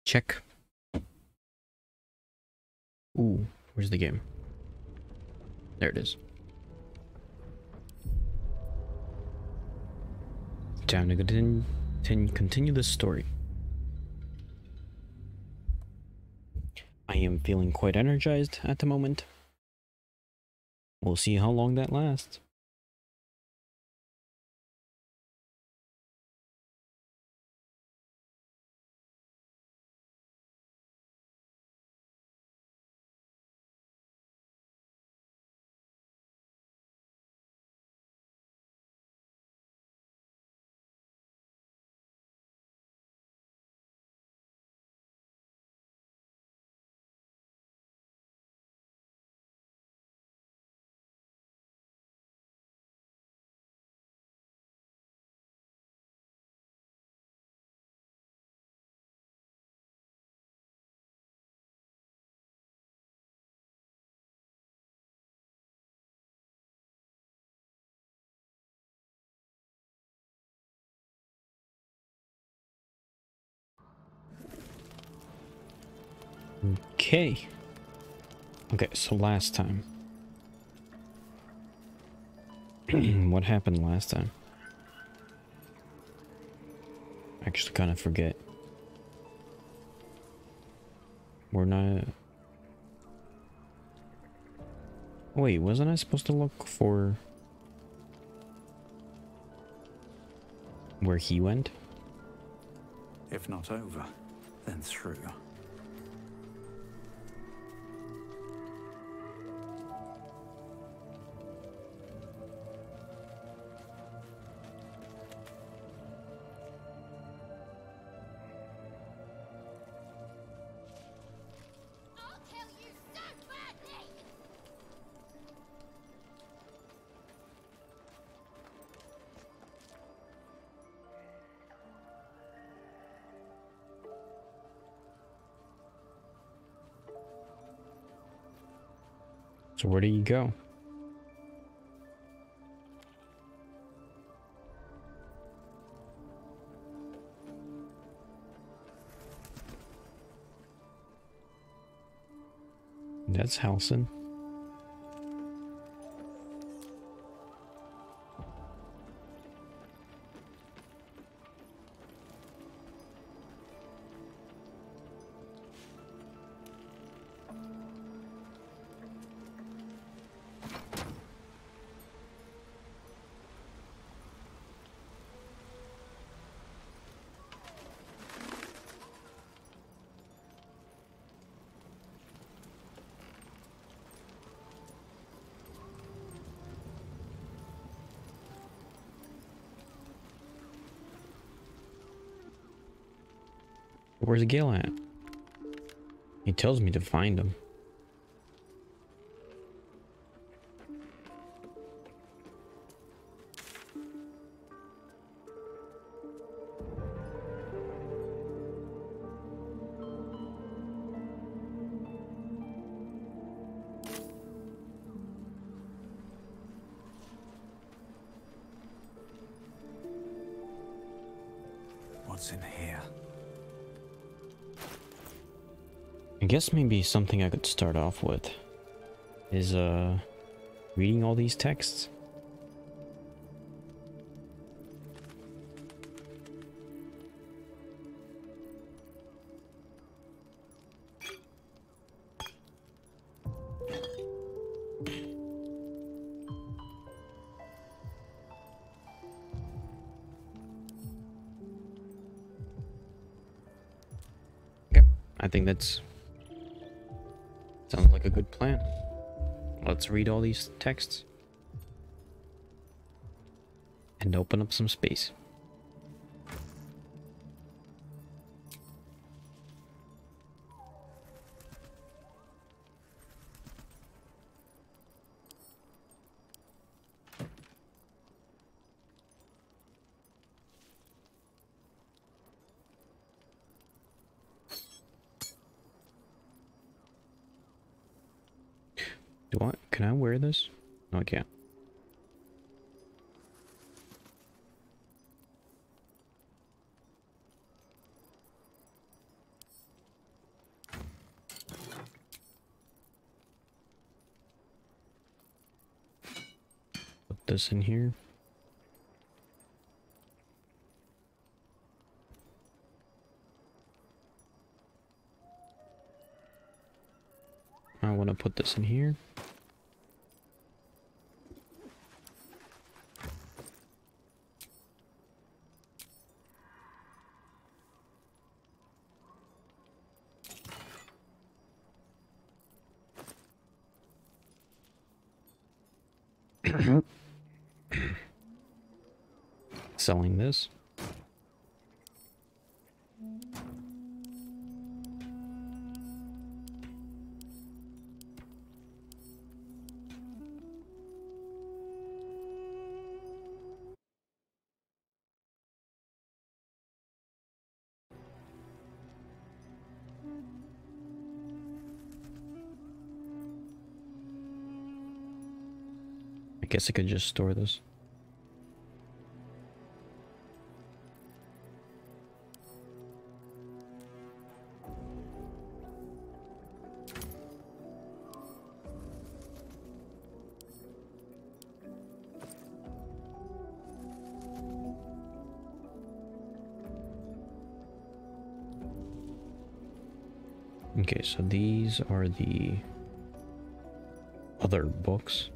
Check. Ooh, where's the game? There it is. Time to continue this story. I am feeling quite energized at the moment. We'll see how long that lasts. Okay. Okay, so last time. What happened last time? I actually kind of forget. We're not... Wait, wasn't I supposed to look for... where he went? If not over, then through. So where do you go? That's Halson. Where's Gil at? He tells me to find him. What's in here? I guess maybe something I could start off with is reading all these texts. Okay, I think that's sounds like a good plan. Let's read all these texts and open up some space. Can I wear this? No, I can't. this in here. I want to put this in here. Selling this. I guess I could just store this. Okay, so these are the other books.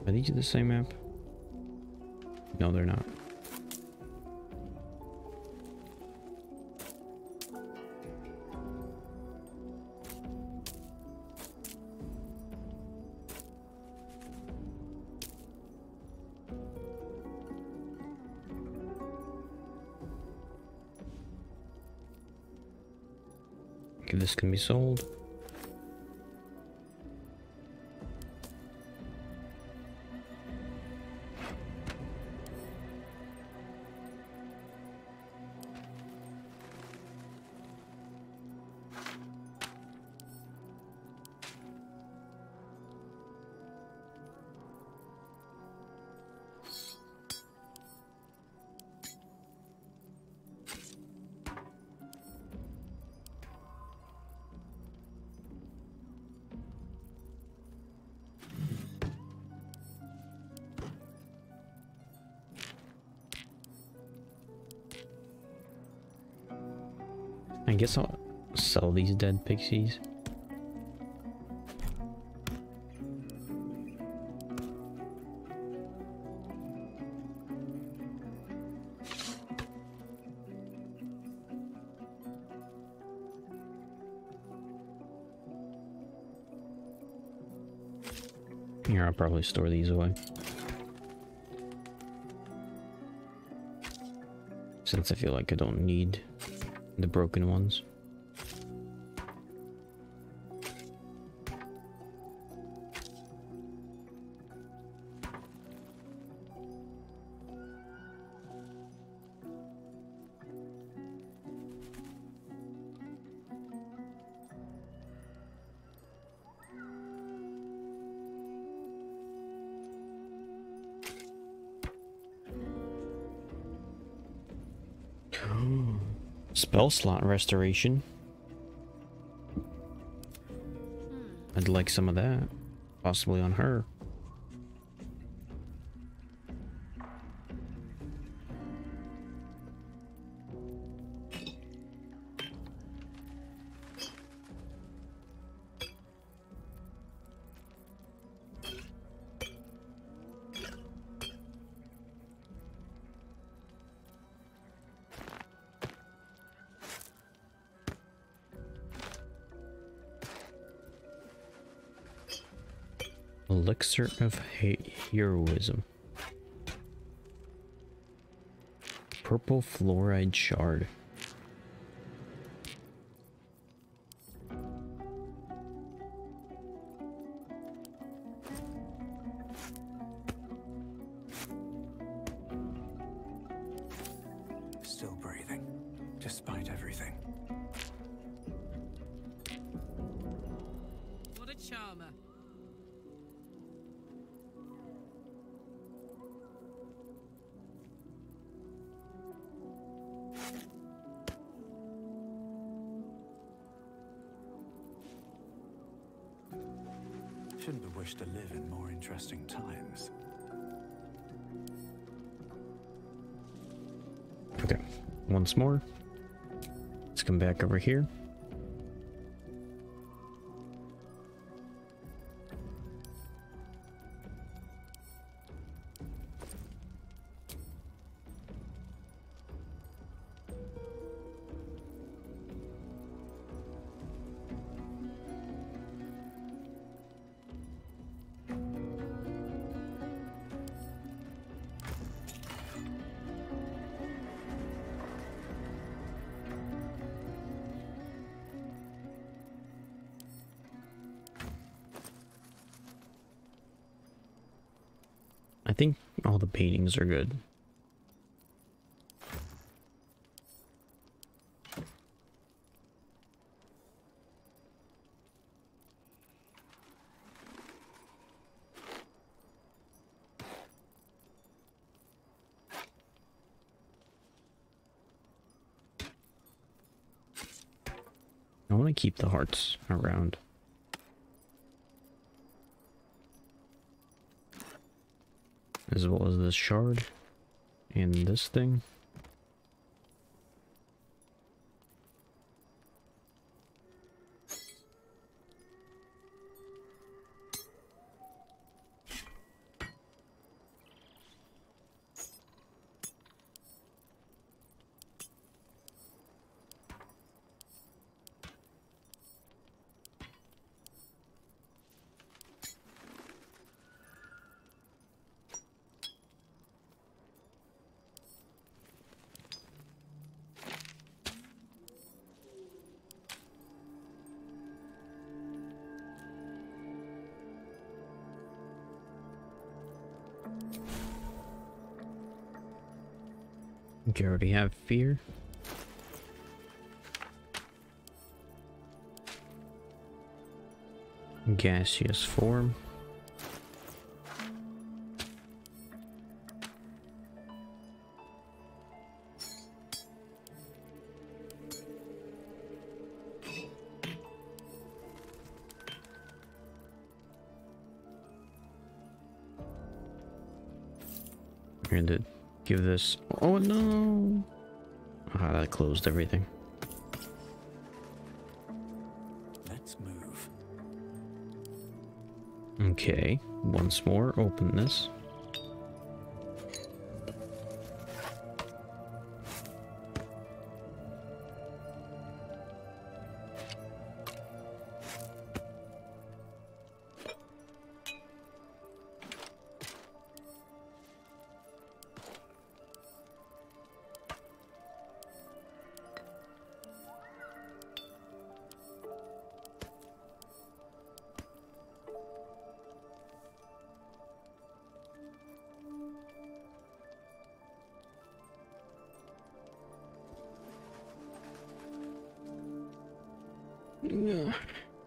Are these the same map? No, they're not. Okay, this can be sold. I guess I'll sell these dead pixies. Here, I'll probably store these away. Since I feel like I don't need the broken ones. Spell slot restoration. I'd like some of that. Possibly on her. Elixir of Heroism. Purple fluoride shard. Still breathing, despite everything. What a charmer. Shouldn't have wished to live in more interesting times. Okay, once more. Let's come back over here. I think all the paintings are good. I want to keep the hearts around. As well as this shard and this thing. Okay, I already have fear. Gaseous form. We're going to give this... Oh no! Ah, that closed everything. Let's move. Okay, once more, open this.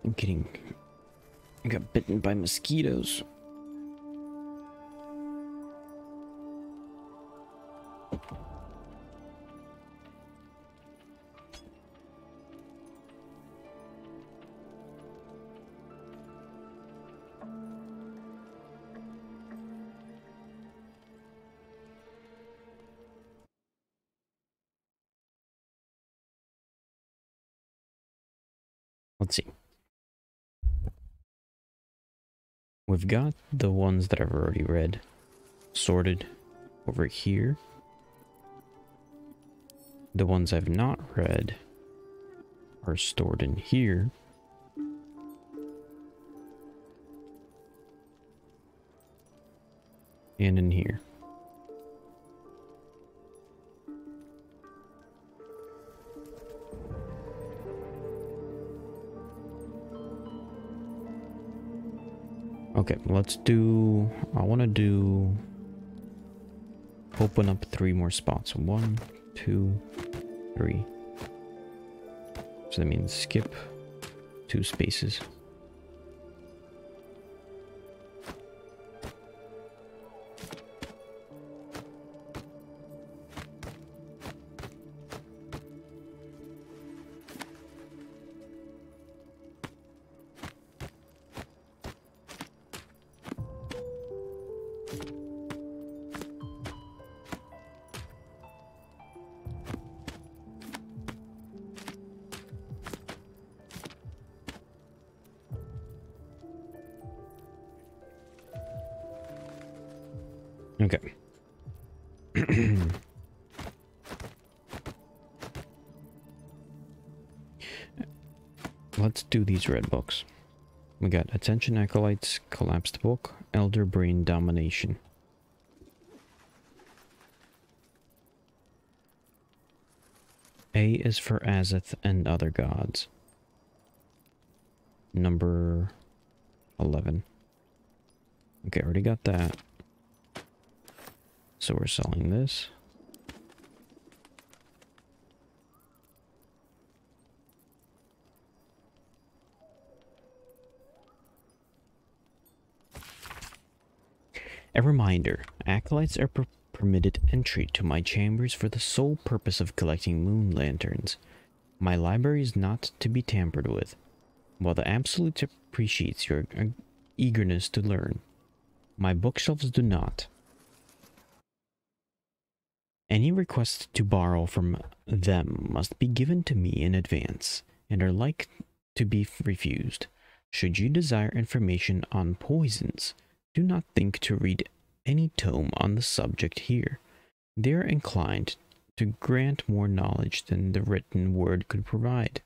I'm getting... I got bitten by mosquitoes. Let's see. We've got the ones that I've already read sorted over here. The ones I've not read are stored in here. And in here. Okay, let's do... I want to do... Open up 3 more spots. 1, 2, 3. So that means skip 2 spaces. Okay. Let's do these red books. We got Attention Acolytes, Collapsed Book, Elder Brain Domination. A is for Azeth and Other Gods. Number 11. Okay, already got that. So we're selling this. A reminder, acolytes are permitted entry to my chambers for the sole purpose of collecting moon lanterns. My library is not to be tampered with. While the Absolute appreciates your eagerness to learn, my bookshelves do not. Any requests to borrow from them must be given to me in advance, and are like to be refused. Should you desire information on poisons, do not think to read any tome on the subject here. They are inclined to grant more knowledge than the written word could provide.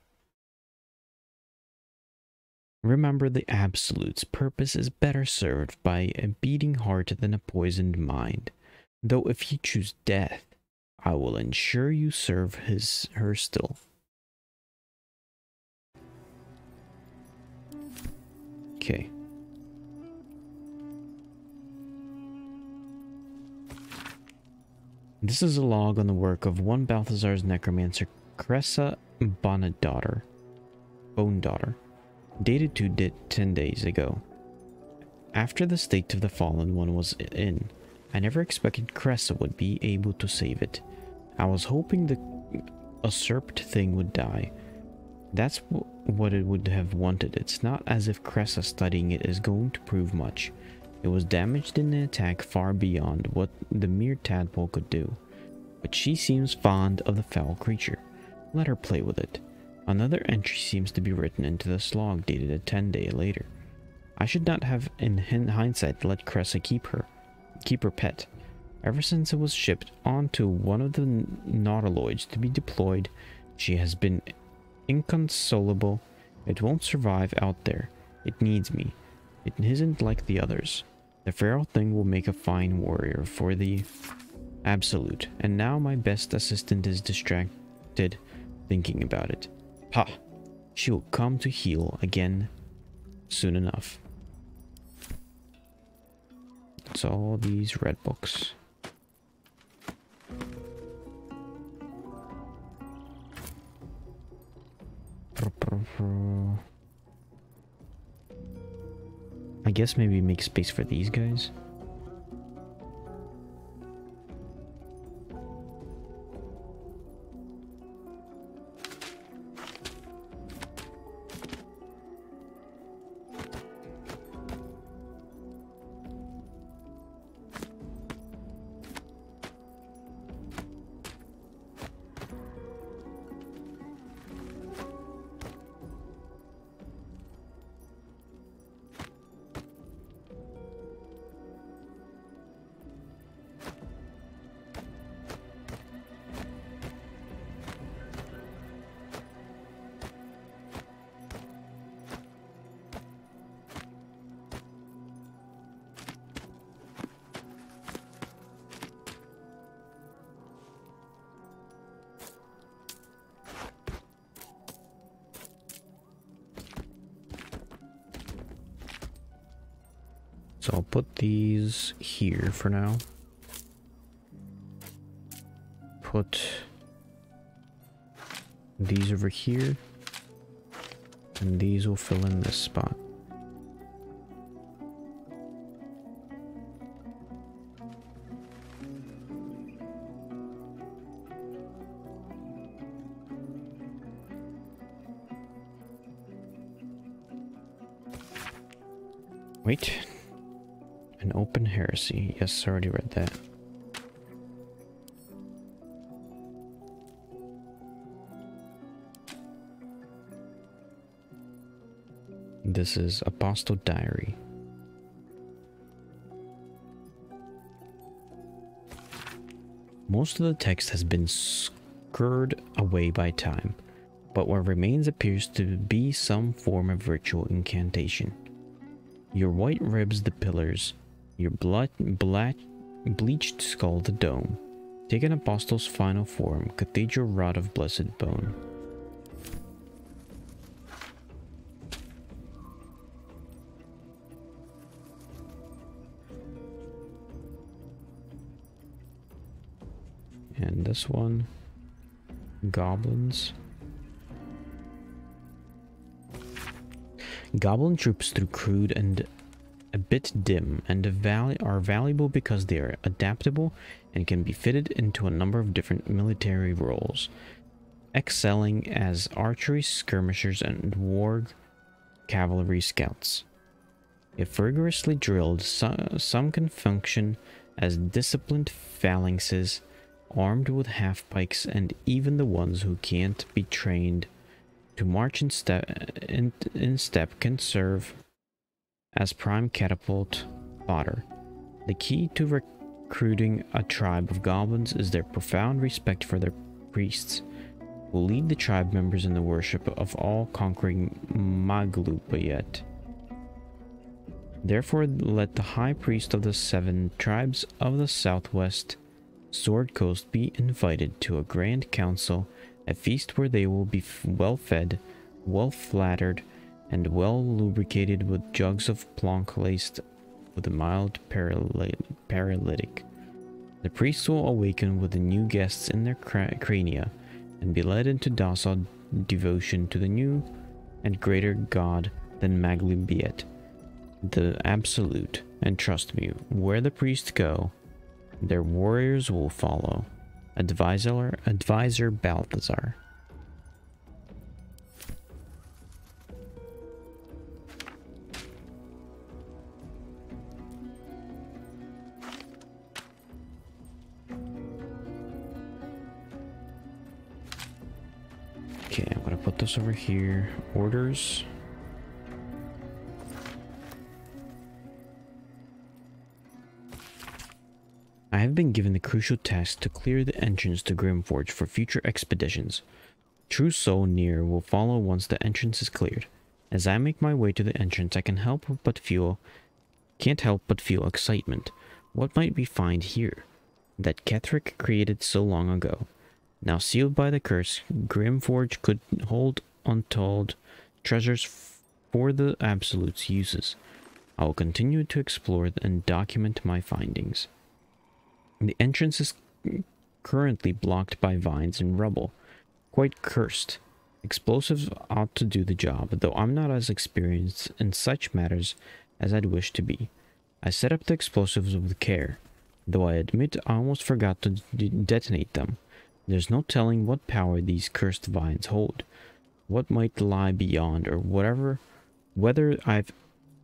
Remember, the Absolute's purpose is better served by a beating heart than a poisoned mind, though if you choose death, I will ensure you serve her still. Okay. This is a log on the work of one Balthazar's necromancer, Cressa Bone Daughter, dated to 10 days ago. After the state of the fallen one was in, I never expected Cressa would be able to save it. I was hoping the usurped thing would die. That's what it would have wanted. It's not as if Cressa studying it is going to prove much. It was damaged in an attack far beyond what the mere tadpole could do. But she seems fond of the foul creature. Let her play with it. Another entry seems to be written into the slog dated a 10-day later. I should not have, in hindsight, let Cressa keep her pet. Ever since it was shipped onto one of the nautiloids to be deployed, she has been inconsolable. It won't survive out there. It needs me. It isn't like the others. The feral thing will make a fine warrior for the Absolute, and now my best assistant is distracted thinking about it. Ha! She will come to heel again soon enough. It's all these red books. I guess maybe make space for these guys. So I'll put these here for now. Put these over here. And these will fill in this spot. Wait. An open heresy. Yes, I already read that. This is Apostle Diary. Most of the text has been scurred away by time, but what remains appears to be some form of ritual incantation. Your white ribs the pillars, your bleached skull the dome. Take an apostle's final form, cathedral rod of blessed bone. And this one, goblins. Goblin troops through crude and a bit dim and are valuable because they are adaptable and can be fitted into a number of different military roles, excelling as archery skirmishers and warg cavalry scouts. If rigorously drilled, some can function as disciplined phalanxes, armed with half-pikes, and even the ones who can't be trained to march in step can serve as prime catapult fodder. The key to recruiting a tribe of goblins is their profound respect for their priests, who lead the tribe members in the worship of all-conquering Maglubayet. Therefore, let the high priest of the 7 tribes of the southwest Sword Coast be invited to a grand council, a feast where they will be well fed, well flattered, and well lubricated with jugs of plonk laced with a mild paralytic. The priests will awaken with the new guests in their crania and be led into docile devotion to the new and greater god than Maglubayet, the Absolute. And trust me, where the priests go, their warriors will follow. Advisor Balthazar. Okay, I'm gonna put this over here. Orders. I have been given the crucial task to clear the entrance to Grimforge for future expeditions. True Soul Near will follow once the entrance is cleared. As I make my way to the entrance, I can't help but feel excitement. What might we find here? That Ketheric created so long ago. Now sealed by the curse, Grimforge could hold untold treasures for the Absolute's uses. I will continue to explore and document my findings. The entrance is currently blocked by vines and rubble. Quite cursed. Explosives ought to do the job, though I'm not as experienced in such matters as I'd wish to be. I set up the explosives with care, though I admit I almost forgot to detonate them. There's no telling what power these cursed vines hold, what might lie beyond, or whether I've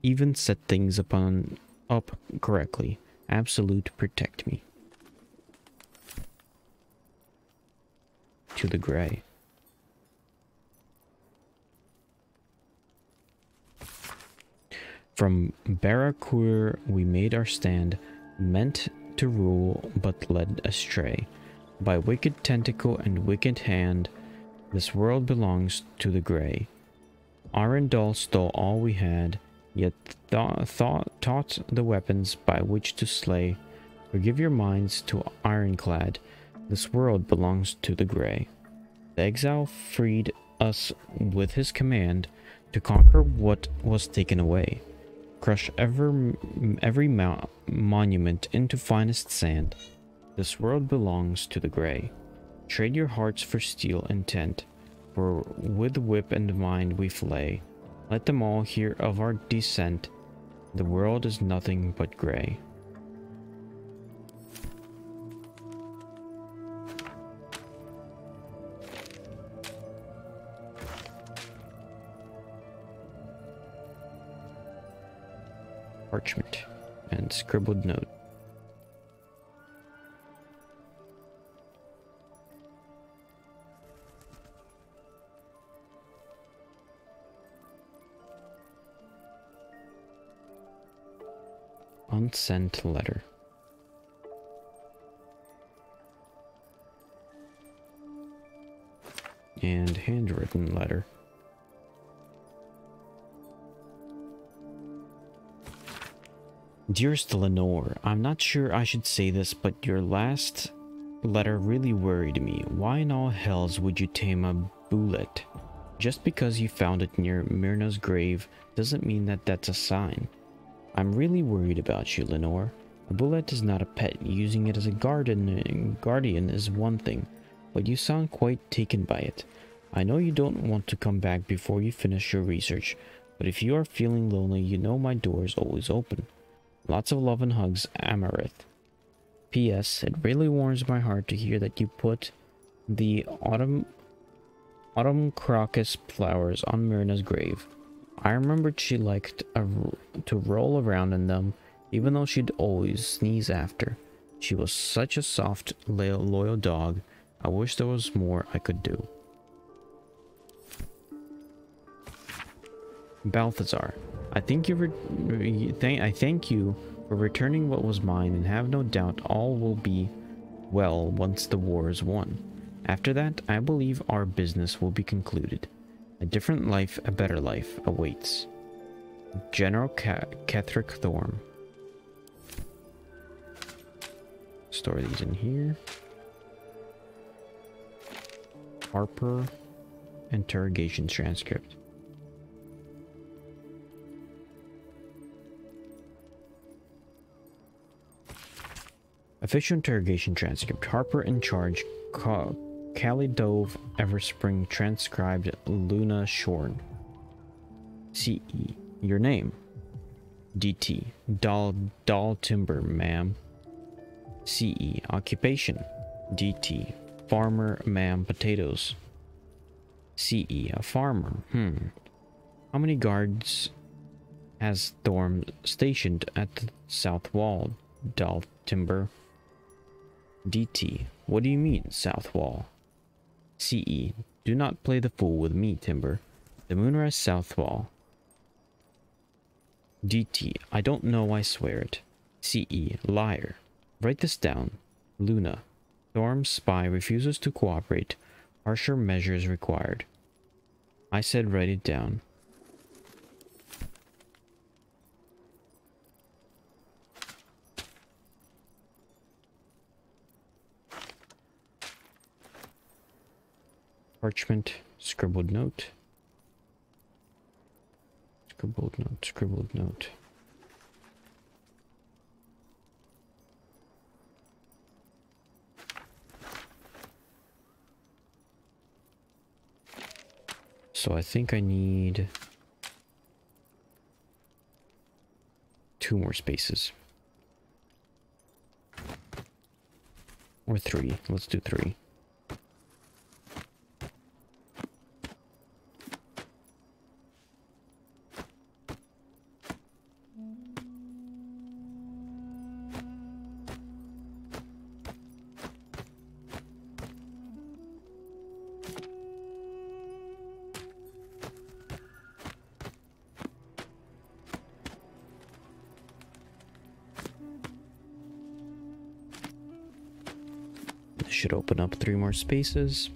even set things up correctly. Absolute, protect me. To the gray. From Barrakur we made our stand, meant to rule but led astray. By wicked tentacle and wicked hand, this world belongs to the gray. Arundel stole all we had, yet taught the weapons by which to slay. Forgive your minds to Ironclad. This world belongs to the gray. The exile freed us with his command to conquer what was taken away. Crush every monument into finest sand. This world belongs to the gray. Trade your hearts for steel and tent, for with whip and mind we flay. Let them all hear of our descent. The world is nothing but gray. Parchment and scribbled note. Unsent letter. And handwritten letter. Dearest Lenore, I'm not sure I should say this, but your last letter really worried me. Why in all hells would you tame a bullet? Just because you found it near Myrna's grave doesn't mean that that's a sign. I'm really worried about you, Lenore. A bullet is not a pet. Using it as a guardian is one thing, but you sound quite taken by it. I know you don't want to come back before you finish your research, but if you are feeling lonely, you know my door is always open. Lots of love and hugs, Amaranth. P.S. It really warms my heart to hear that you put the autumn crocus flowers on Myrna's grave. I remembered she liked to roll around in them, even though she'd always sneeze after. She was such a soft, loyal dog. I wish there was more I could do. Balthazar, I thank you for returning what was mine, and have no doubt all will be well once the war is won. After that, I believe our business will be concluded. A different life, a better life, awaits. General Ketherick Thorm. Store these in here. Harper. Interrogation transcript. Official interrogation transcript. Harper in charge. Calidove Everspring transcribed Luna Shorn. CE. Your name. DT. Doll Timber, ma'am. CE. Occupation. DT. Farmer, ma'am. Potatoes. CE. A farmer. How many guards has Thorm stationed at the south wall? Doll Timber. DT. What do you mean, south wall? CE. Do not play the fool with me, Timber. The Moonrise south wall. DT. I don't know, I swear it. CE. Liar. Write this down. Luna. Thorm's spy refuses to cooperate. Harsher measures required. I said write it down. Parchment, scribbled note. Scribbled note, scribbled note. So I think I need 2 more spaces. Or 3. Let's do 3. Should open up 3 more spaces.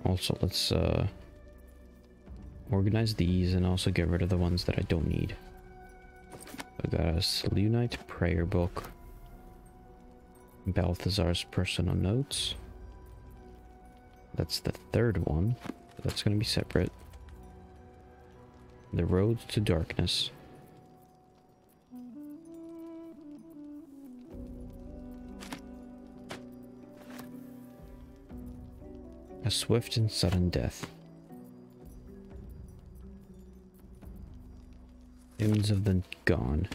Also, let's organize these and also get rid of the ones that I don't need. I got a Selunite prayer book, Balthazar's personal notes. That's the third one. That's going to be separate. The Road to Darkness. A Swift and Sudden Death. Hymns of the Gone.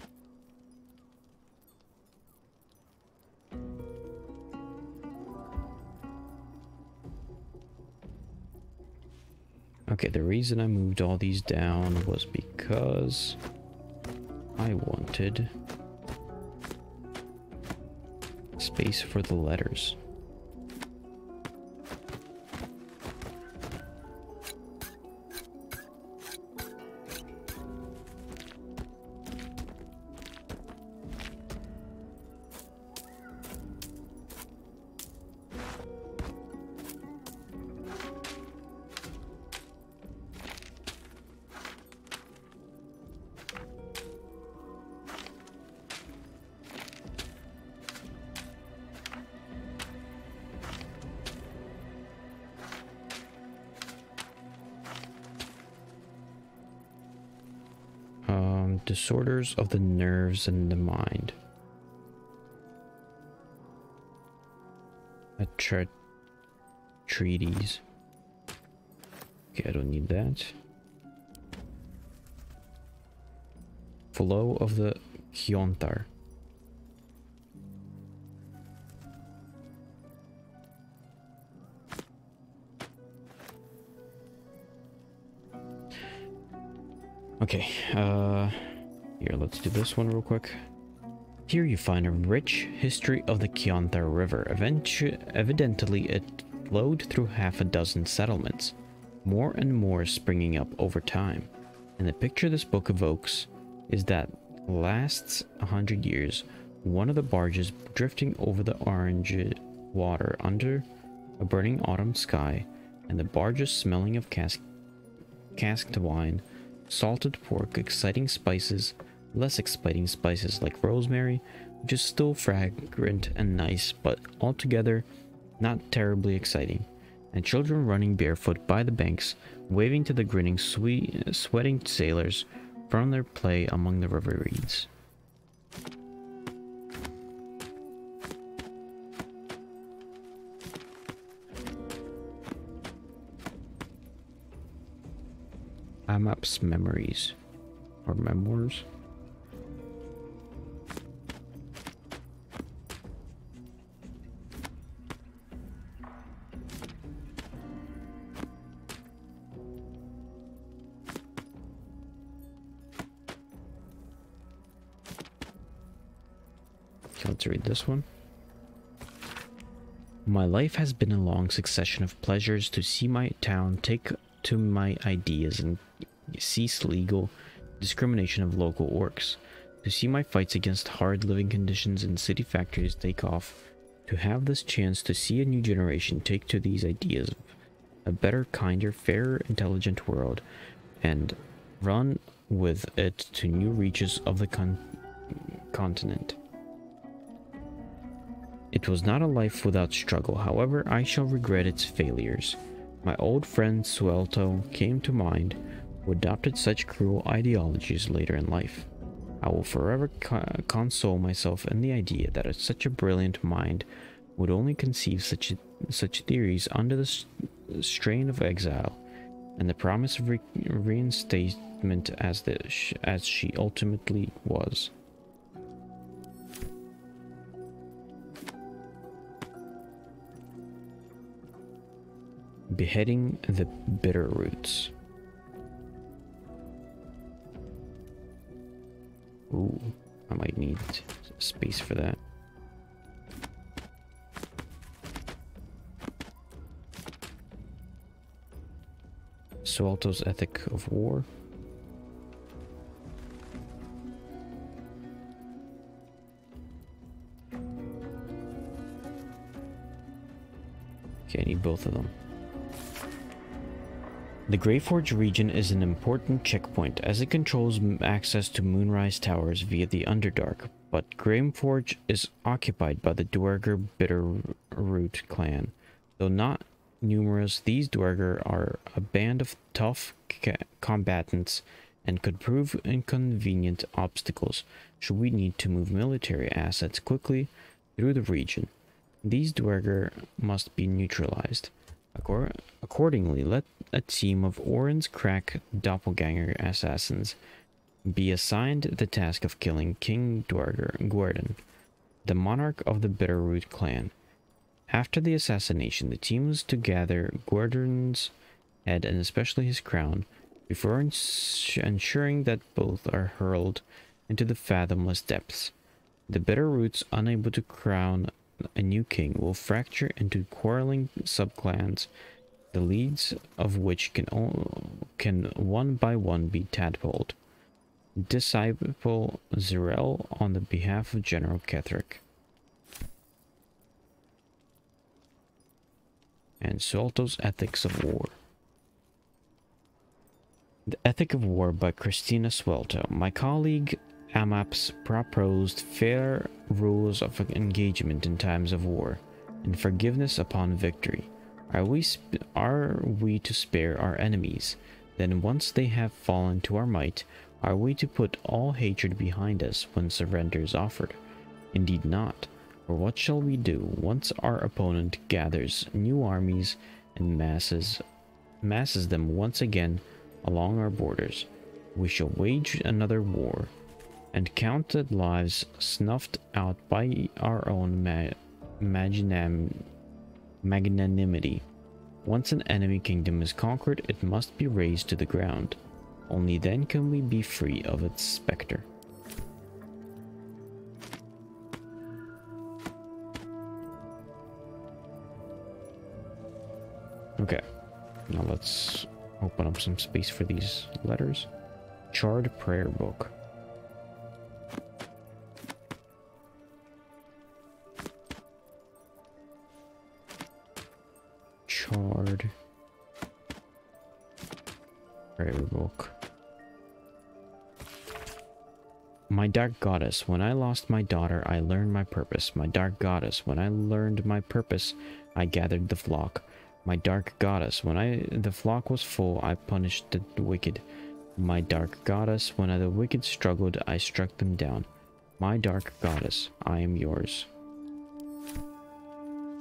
Okay, the reason I moved all these down was because I wanted space for the letters. Disorders of the nerves and the mind. A treatise. Okay, I don't need that. Flow of the Kiontar. Okay, here, let's do this one real quick. Here you find a rich history of the Kiontar River. Evidently, it flowed through half a dozen settlements, more and more springing up over time. And the picture this book evokes is that lasts 100 years, one of the barges drifting over the orange water under a burning autumn sky, and the barges smelling of casked wine, salted pork, exciting spices, less exciting spices like rosemary, which is still fragrant and nice, but altogether not terribly exciting, and children running barefoot by the banks, waving to the grinning, sweating sailors from their play among the river reeds. Amap's memories or memoirs. Okay, let's read this one. My life has been a long succession of pleasures to see my town take to my ideas and cease legal discrimination of local orcs, to see my fights against hard living conditions in city factories take off, to have this chance to see a new generation take to these ideas of a better, kinder, fairer, intelligent world, and run with it to new reaches of the continent. It was not a life without struggle, however, I shall regret its failures. My old friend Suelto came to mind, who adopted such cruel ideologies later in life. I will forever console myself in the idea that such a brilliant mind would only conceive such theories under the strain of exile, and the promise of reinstatement as she ultimately was. Beheading the bitter roots. Ooh, I might need space for that. Suelto's Ethic of War. Okay, I need both of them. The Greyforge region is an important checkpoint as it controls access to Moonrise Towers via the Underdark, but Greyforge is occupied by the Duergar Bitterroot clan. Though not numerous, these Duergar are a band of tough combatants and could prove inconvenient obstacles should we need to move military assets quickly through the region. These Duergar must be neutralized. Accordingly, let a team of Orin's crack doppelganger assassins be assigned the task of killing King Guerdon, the monarch of the Bitterroot clan. After the assassination, the team was to gather Guerdon's head and especially his crown, before ensuring that both are hurled into the fathomless depths. The Bitterroots, unable to crown a new king, will fracture into quarreling subclans, the leads of which can one by one be tadpoled. Disciple Zirel on the behalf of General Ketheric. And Suelto's Ethics of War. The Ethic of War by Christina Suelto. My colleague Amaps proposed fair rules of engagement in times of war, and forgiveness upon victory. Are we to spare our enemies? Then once they have fallen to our might, are we to put all hatred behind us when surrender is offered? Indeed not. For what shall we do once our opponent gathers new armies and masses them once again along our borders? We shall wage another war, and counted lives snuffed out by our own magnanimity. Once an enemy kingdom is conquered, it must be razed to the ground. Only then can we be free of its specter. Okay, now let's open up some space for these letters. Charred Prayer Book. Charred Prayer Book. My dark goddess, when I lost my daughter, I learned my purpose. My dark goddess, when I learned my purpose, I gathered the flock. My dark goddess, when the flock was full, I punished the wicked. My dark goddess, when the wicked struggled, I struck them down. My dark goddess, I am yours.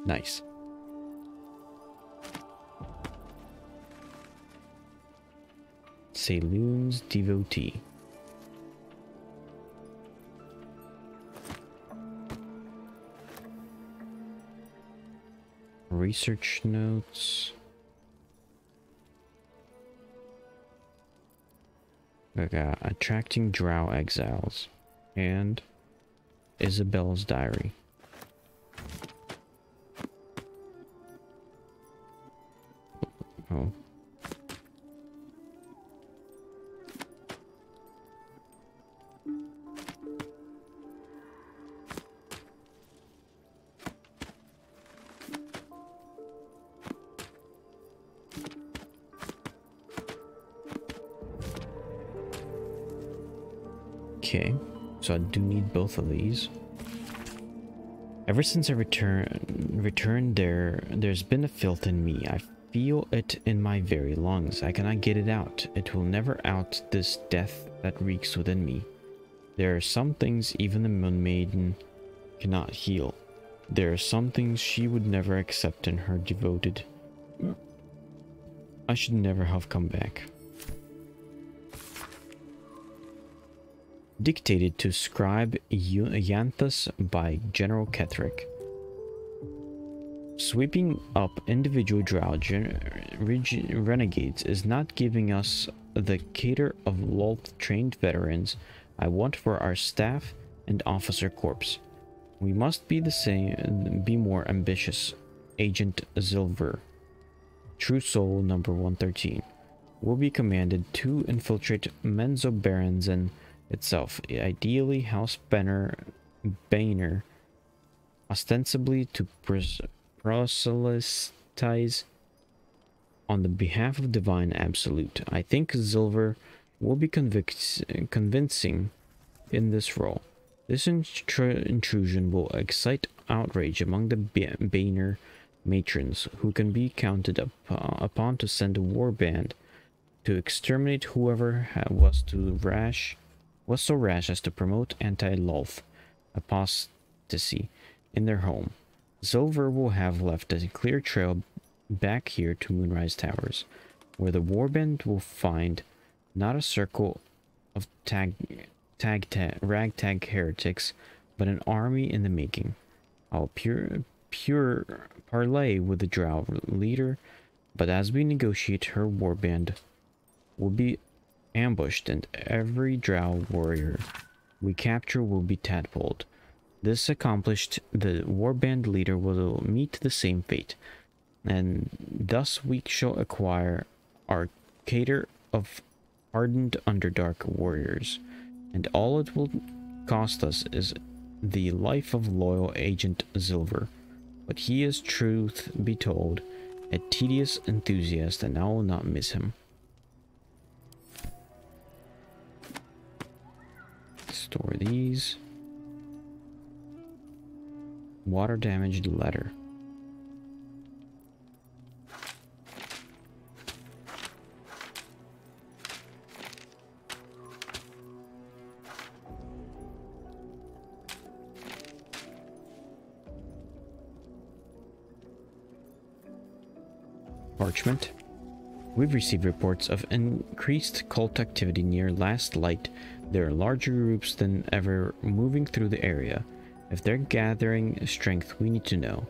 Nice. Saloon's devotee. Research notes. We got attracting drow exiles and Isabel's diary. Oh. Okay, so I do need both of these. Ever since I returned there's been a filth in me. I feel it in my very lungs. I cannot get it out. It will never out this death that reeks within me. There are some things even the Moon Maiden cannot heal. There are some things she would never accept in her devoted. I should never have come back. Dictated to Scribe Yanthus by General Ketheric. Sweeping up individual drow renegades is not giving us the cater of Lolth trained veterans I want for our staff and officer corps. We must be more ambitious. Agent Zilver, True Soul number 113, will be commanded to infiltrate Menzoberranzan itself, ideally House Boehner, ostensibly to proselytize on the behalf of Divine Absolute. I think Silver will be convincing in this role. This intrusion will excite outrage among the Banner matrons, who can be counted upon to send a warband to exterminate whoever was so rash as to promote anti-Lolth apostasy in their home. Silver will have left a clear trail back here to Moonrise Towers, where the warband will find not a circle of ragtag heretics, but an army in the making. I'll pure parley with the drow leader, but as we negotiate, her warband will be ambushed, and every drow warrior we capture will be tadpoled. This accomplished, the warband leader will meet the same fate, and thus we shall acquire our cadre of hardened Underdark warriors, and all it will cost us is the life of loyal Agent Silver. But he is, truth be told, a tedious enthusiast, and I will not miss him. Store these. Water damaged letter. Parchment. We've received reports of increased cult activity near Last Light. There are larger groups than ever moving through the area. If they're gathering strength, we need to know.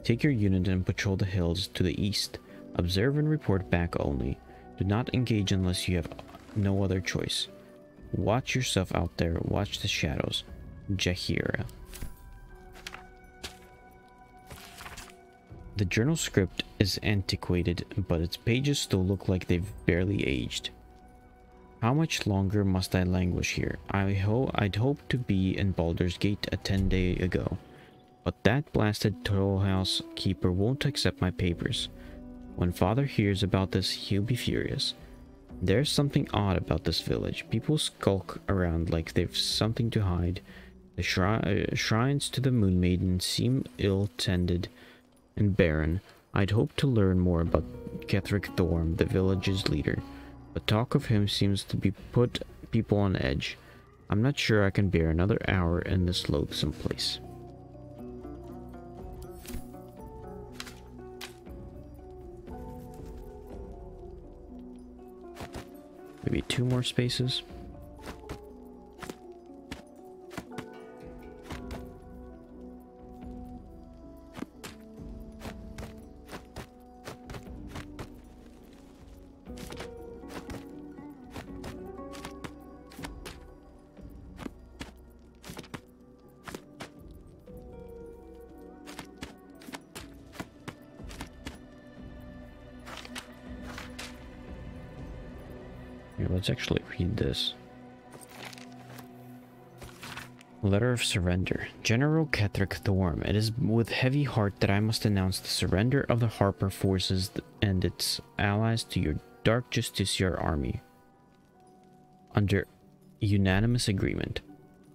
Take your unit and patrol the hills to the east. Observe and report back only. Do not engage unless you have no other choice. Watch yourself out there. Watch the shadows. Jahira. The journal script is antiquated, but its pages still look like they've barely aged. How much longer must I languish here? I'd hoped to be in Baldur's Gate a 10-day ago, but that blasted tollhouse keeper won't accept my papers. When Father hears about this, he'll be furious. There's something odd about this village. People skulk around like they've something to hide. The shrines to the Moon Maiden seem ill-tended and barren. I'd hoped to learn more about Ketheric Thorm, the village's leader, but talk of him seems to be put people on edge. I'm not sure I can bear another hour in this loathsome place. Maybe 2 more spaces. Here, let's actually read this. Letter of Surrender. General Ketheric Thorm, it is with heavy heart that I must announce the surrender of the Harper forces and its allies to your Dark Justiciar army. Under unanimous agreement.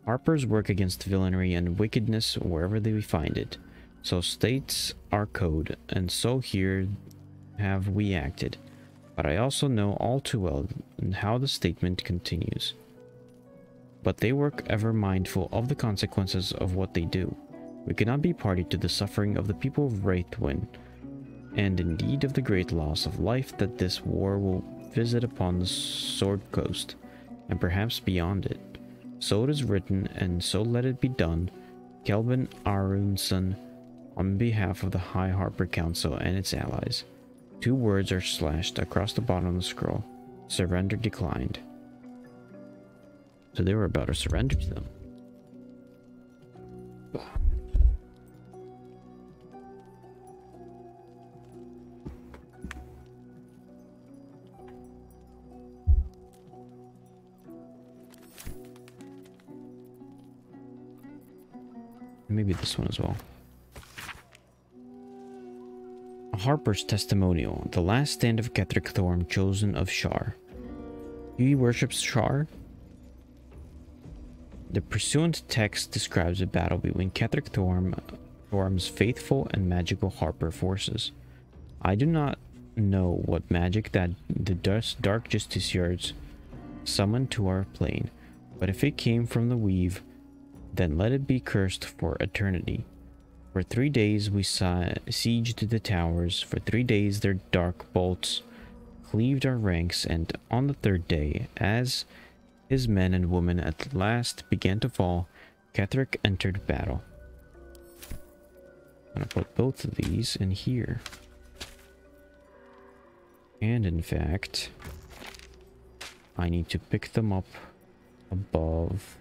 Harpers work against villainy and wickedness wherever they find it. So states our code, and so here have we acted. But I also know all too well how the statement continues. But they work ever mindful of the consequences of what they do. We cannot be party to the suffering of the people of Wraithwind, and indeed of the great loss of life that this war will visit upon the Sword Coast, and perhaps beyond it. So it is written, and so let it be done. Kelvin Arunson, on behalf of the High Harper Council and its allies. 2 words are slashed across the bottom of the scroll. Surrender declined. So they were about to surrender to them. Maybe this one as well. Harper's testimonial, the last stand of Ketheric Thorm, chosen of Shar. He worships Shar? The pursuant text describes a battle between Ketheric Thorm's faithful and magical Harper forces. I do not know what magic that the Dark Justiciars summoned to our plane, but if it came from the Weave, then let it be cursed for eternity. For 3 days we sieged the towers, for 3 days their dark bolts cleaved our ranks, and on the 3rd day, as his men and women at last began to fall, Ketheric entered battle. I'm gonna put both of these in here. And in fact, I need to pick them up above.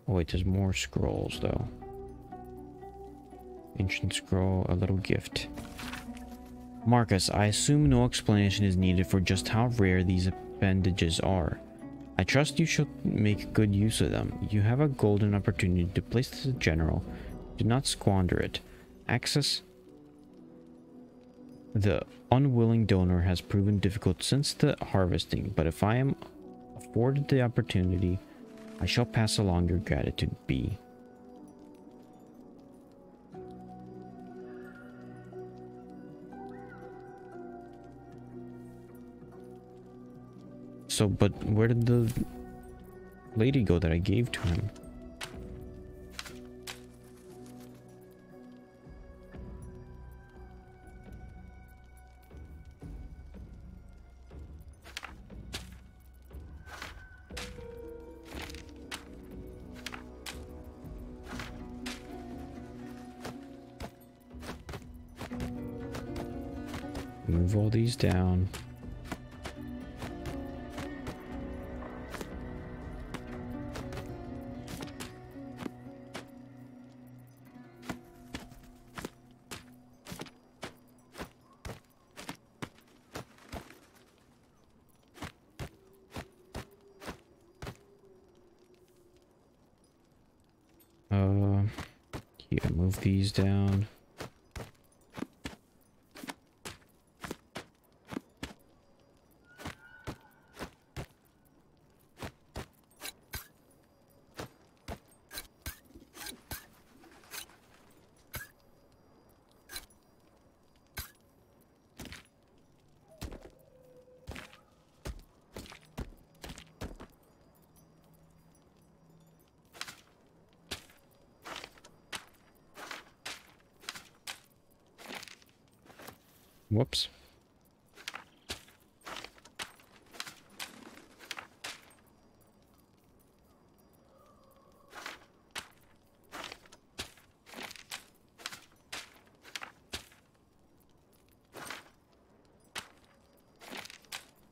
Oh wait, there's more scrolls though. Ancient scroll, a little gift. Marcus, I assume no explanation is needed for just how rare these appendages are. I trust you should make good use of them. You have a golden opportunity to place this as general. Do not squander it. Access the unwilling donor has proven difficult since the harvesting, but if I am afforded the opportunity, I shall pass along your gratitude, B. So, but where did the lady go that I gave to him? Move all these down. Yeah, move these down. Whoops.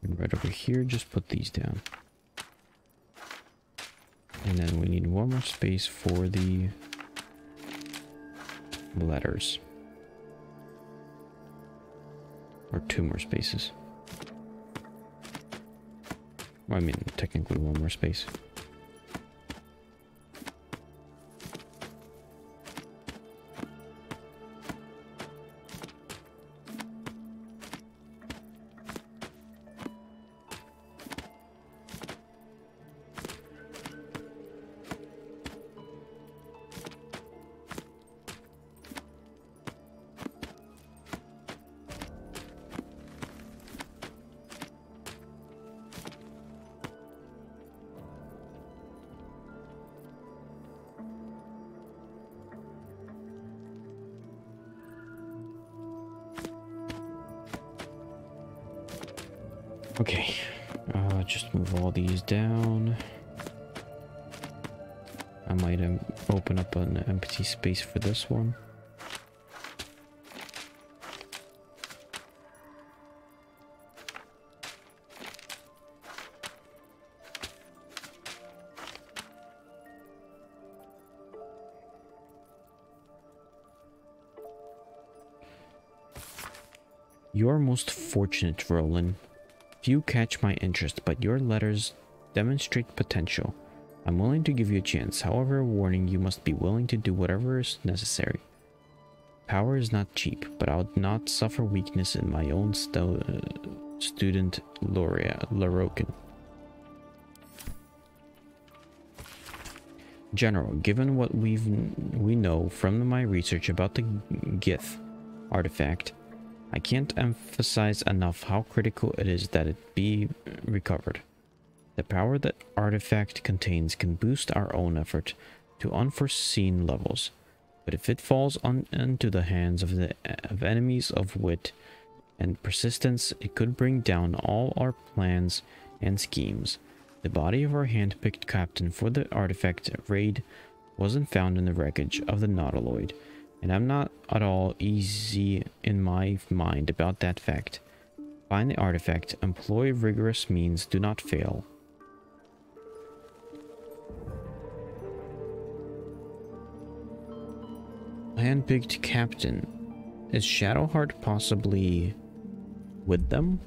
And right over here, just put these down. And then we need one more space for the letters. Or 2 more spaces. Well, I mean, technically 1 more space. Okay, just move all these down. I might open up an empty space for this one. You're most fortunate, Roland. Few catch my interest, but your letters demonstrate potential. I'm willing to give you a chance. However, warning, you must be willing to do whatever is necessary. Power is not cheap, but I would not suffer weakness in my own student Larokin. General, given what we know from my research about the Gith artifact, I can't emphasize enough how critical it is that it be recovered. The power that artifact contains can boost our own effort to unforeseen levels, but if it falls into the hands of enemies of wit and persistence, it could bring down all our plans and schemes. The body of our hand-picked captain for the artifact raid wasn't found in the wreckage of the Nautiloid, and I'm not at all easy in my mind about that fact. Find the artifact, employ rigorous means, do not fail. Hand-picked captain. Is Shadowheart possibly with them?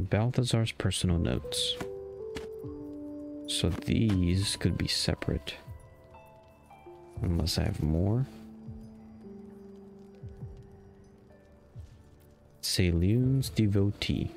Balthazar's personal notes. So these could be separate. Unless I have more. Saloon's devotee.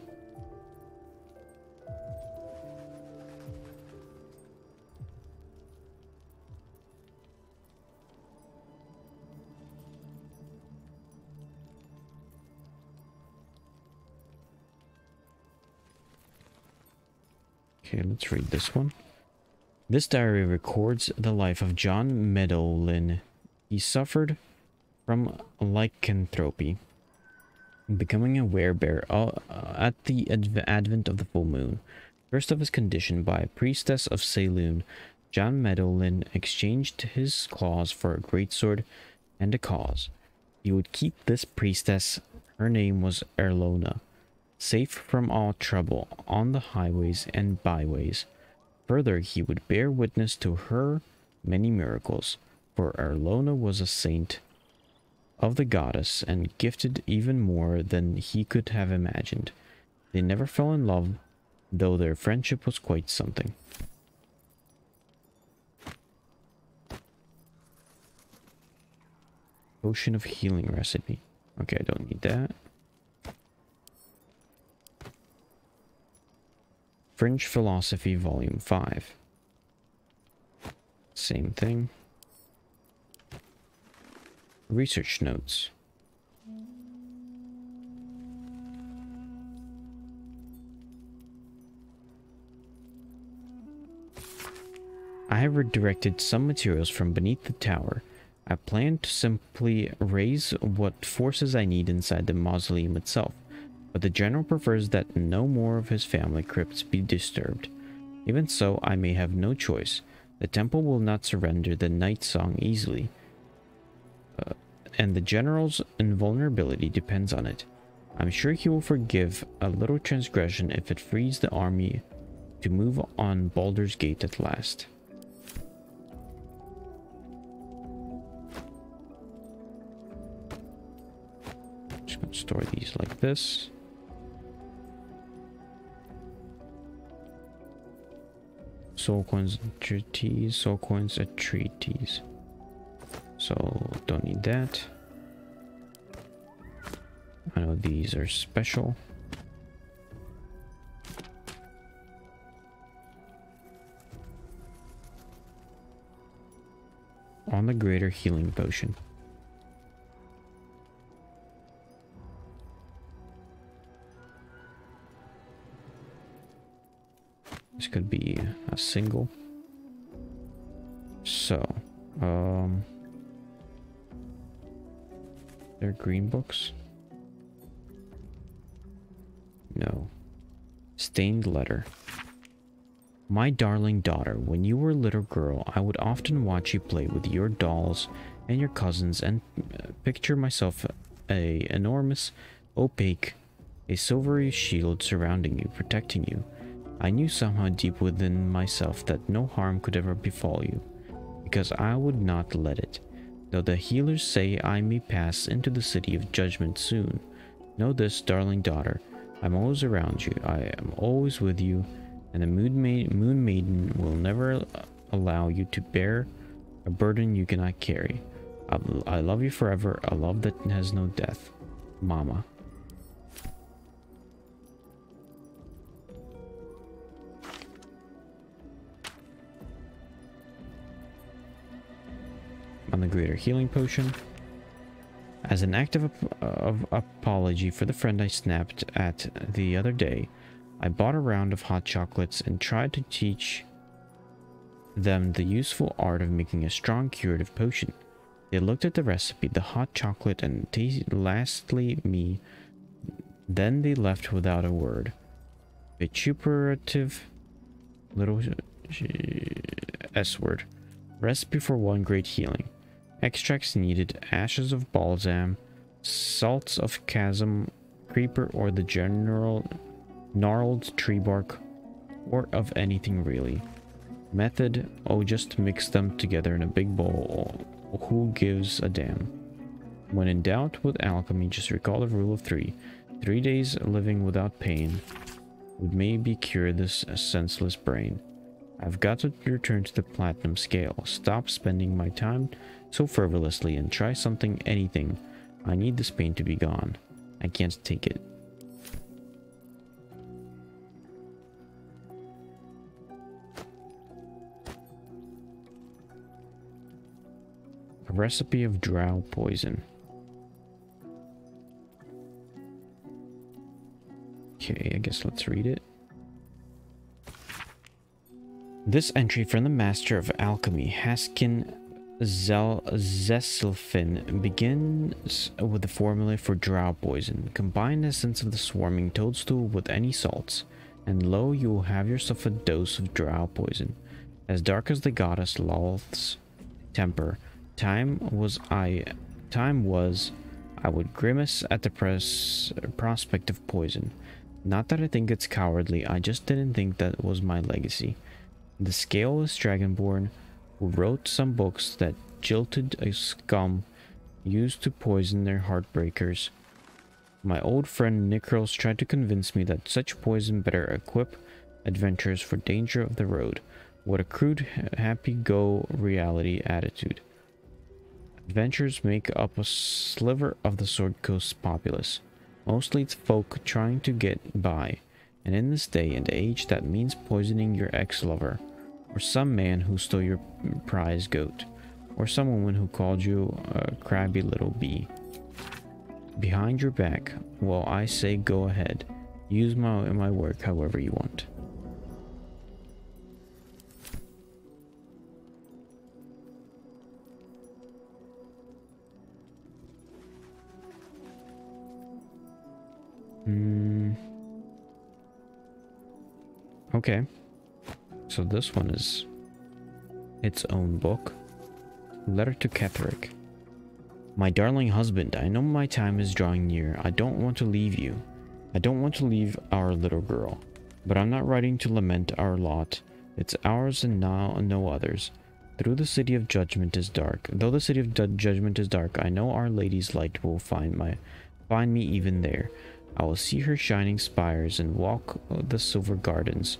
Okay, let's read this one. This diary records the life of John Meadowlin. He suffered from lycanthropy, becoming a werebear at the advent of the full moon. Cursed of his condition by a priestess of Saloon, John Meadowlin exchanged his claws for a greatsword and a cause. He would keep this priestess, her name was Erlona, safe from all trouble on the highways and byways. Further, he would bear witness to her many miracles, for Erlona was a saint of the goddess and gifted even more than he could have imagined. They never fell in love, though their friendship was quite something. Potion of healing recipe. Okay, I don't need that. Fringe Philosophy Volume 5. Same thing. Research notes. I have redirected some materials from beneath the tower. I plan to simply raise what forces I need inside the mausoleum itself, but the general prefers that no more of his family crypts be disturbed. Even so, I may have no choice. The temple will not surrender the night song easily, and the general's invulnerability depends on it. I'm sure he will forgive a little transgression if it frees the army to move on Baldur's Gate at last. Just gonna store these like this. Soul coins and treaties, soul coins and treaties. So don't need that. I know these are special. On the greater healing potion. This could be a single. So, they're green books? No. Stained letter. My darling daughter, when you were a little girl, I would often watch you play with your dolls and your cousins and picture myself a enormous, opaque a silvery shield surrounding you, protecting you. I knew somehow deep within myself that no harm could ever befall you, because I would not let it. Though the healers say I may pass into the city of judgment soon, know this, darling daughter, I'm always around you, I am always with you, and the Moon Maiden will never allow you to bear a burden you cannot carry. I love you forever, a love that has no death. Mama. On the greater healing potion. As an act of apology for the friend I snapped at the other day, I bought a round of hot chocolates and tried to teach them the useful art of making a strong curative potion. They looked at the recipe, the hot chocolate, and lastly me. Then they left without a word. Vituperative little S word. Recipe for one great healing. Extracts needed: ashes of balsam, salts of chasm, creeper, or the general gnarled tree bark, or of anything really. Method: oh, just mix them together in a big bowl. Who gives a damn? When in doubt with alchemy, just recall the rule of 3. 3 days living without pain would maybe cure this senseless brain. I've got to return to the platinum scale. Stop spending my time so frivolously and try something, anything. I need this pain to be gone. I can't take it. A recipe of drow poison. Okay, I guess let's read it. This entry from the Master of Alchemy, Haskin Zesilfin, begins with the formula for drow poison. Combine the essence of the swarming toadstool with any salts, and lo, you will have yourself a dose of drow poison. As dark as the goddess Lolth's temper, time was I would grimace at the prospect of poison. Not that I think it's cowardly, I just didn't think that was my legacy. The scaleless dragonborn who wrote some books that jilted a scum used to poison their heartbreakers. My old friend Nikros tried to convince me that such poison better equip adventurers for danger of the road. What a crude, happy-go reality attitude. Adventurers make up a sliver of the Sword Coast populace. Mostly it's folk trying to get by. And in this day and age, that means poisoning your ex-lover, or some man who stole your prize goat, or some woman who called you a crabby little bee. Behind your back, well, I say go ahead. Use my work however you want. Okay, so this one is its own book. Letter to Ketherick. My darling husband, I know my time is drawing near. I don't want to leave you. I don't want to leave our little girl. But I'm not writing to lament our lot. It's ours and now no others. Though the city of judgment is dark, I know Our Lady's light will find me even there. I will see her shining spires and walk the silver gardens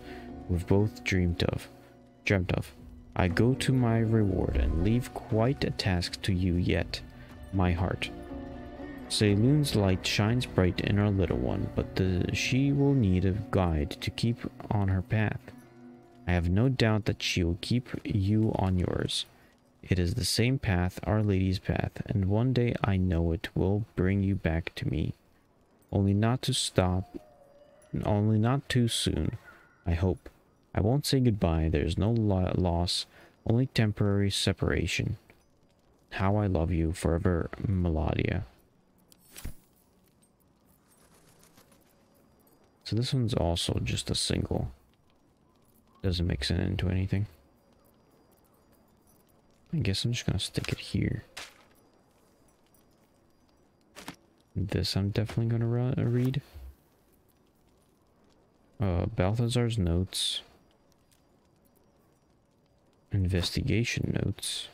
we've both dreamt of. I go to my reward and leave quite a task to you yet, my heart. Saloon's light shines bright in our little one, but she will need a guide to keep on her path. I have no doubt that she will keep you on yours. It is the same path, Our Lady's path, and one day I know it will bring you back to me. Only not too soon, I hope. I won't say goodbye, there's no loss, only temporary separation. How I love you forever, Melodia. So this one's also just a single. Doesn't mix it into anything. I guess I'm just gonna stick it here. This I'm definitely gonna read. Balthazar's notes. Investigation notes.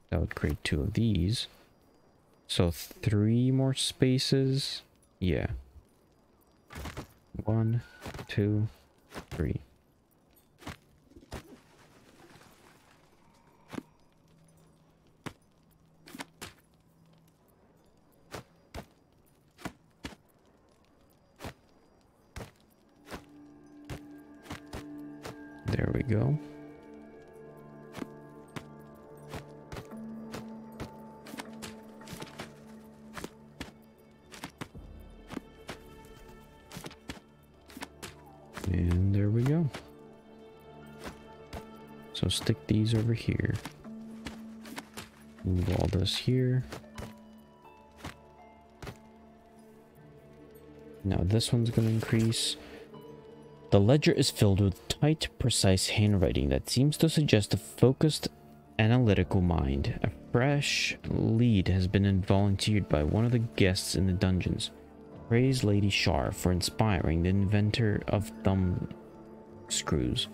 That would create 2 of these. So 3 more spaces. Yeah. 1, 2, 3. There we go. And there we go. So stick these over here. Move all this here. Now this one's going to increase. The ledger is filled with tight, precise handwriting that seems to suggest a focused, analytical mind. A fresh lead has been volunteered by one of the guests in the dungeons. Praise Lady Shar for inspiring the inventor of thumb screws.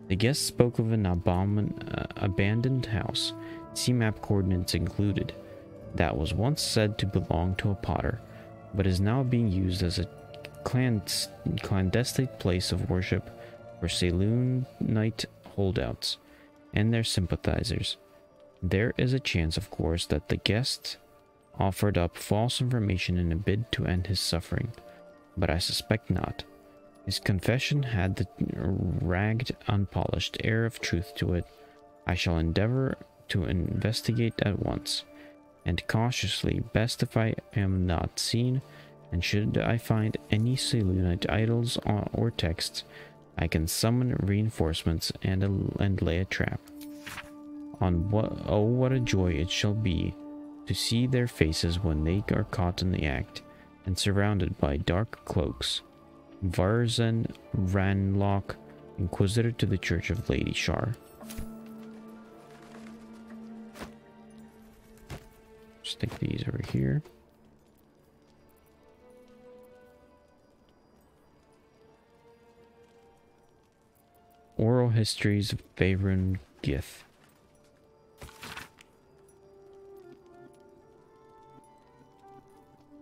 The guest spoke of an abandoned house, C-map coordinates included, that was once said to belong to a potter, but is now being used as a clandestine place of worship for Selûnite holdouts and their sympathizers. There is a chance, of course, that the guest offered up false information in a bid to end his suffering, but I suspect not. His confession had the ragged, unpolished air of truth to it. I shall endeavor to investigate at once, and cautiously, best if I am not seen, and should I find any Selûnite idols or texts, I can summon reinforcements and lay a trap. What a joy it shall be to see their faces when they are caught in the act, and surrounded by dark cloaks. Varzen Ranlock, Inquisitor to the Church of Lady Shar. Stick these over here. Oral Histories of Faerun Gith.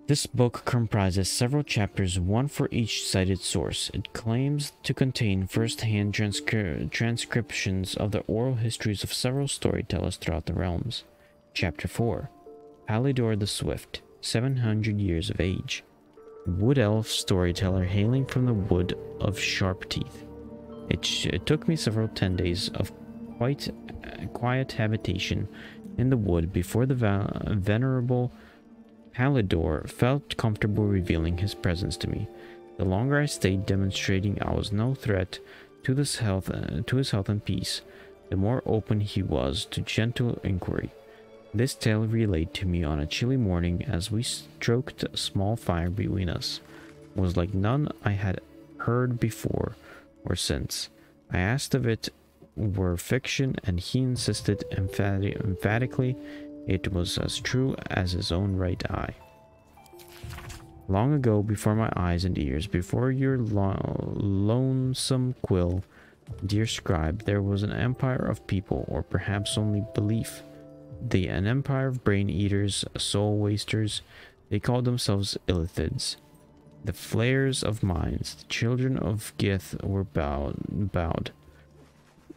This book comprises several chapters, one for each cited source. It claims to contain first-hand transcriptions of the oral histories of several storytellers throughout the realms. Chapter 4. Halidor the Swift, 700 years of age. Wood elf storyteller hailing from the wood of Sharp Teeth. It took me several 10 days of quiet habitation in the wood before the venerable Halidor felt comfortable revealing his presence to me. The longer I stayed demonstrating I was no threat to his health and peace, the more open he was to gentle inquiry. This tale relayed to me on a chilly morning as we stroked a small fire between us was like none I had heard before or since. I asked if it were fiction, and he insisted emphatically it was as true as his own right eye. Long ago, before my eyes and ears, before your lonesome quill, dear scribe, there was an empire of people, or perhaps only belief. An empire of brain-eaters, soul-wasters. They called themselves Illithids. The flayers of minds, the children of Gith were bowed,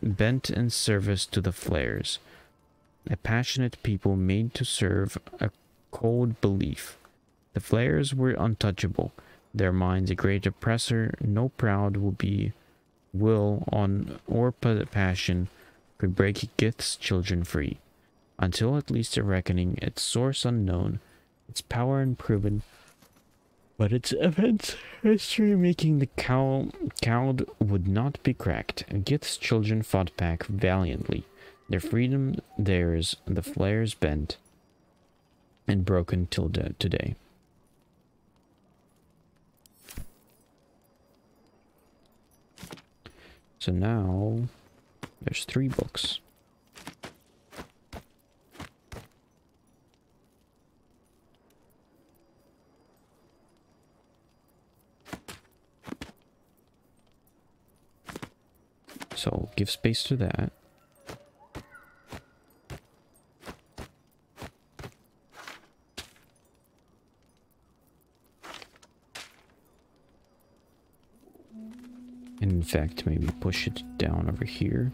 bent in service to the flayers. A passionate people made to serve a cold belief. The flayers were untouchable, their minds a great oppressor. No proud will or passion could break Gith's children free, until at least a reckoning, its source unknown, its power unproven, but its events, history making the cowled would not be cracked. Gith's children fought back valiantly. Their freedom theirs, the flayers bent and broken till today. So now there's 3 books. So give space to that. And in fact, maybe push it down over here.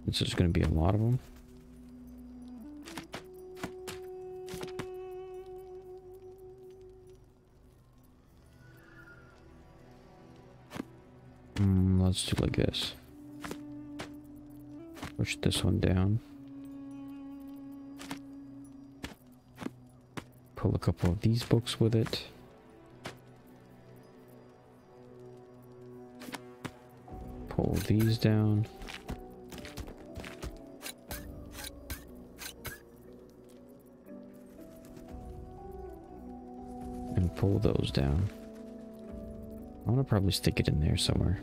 This is going to be a lot of them. Let's do like this. Push this one down. Pull a couple of these books with it. Pull these down. And pull those down. I want to probably stick it in there somewhere.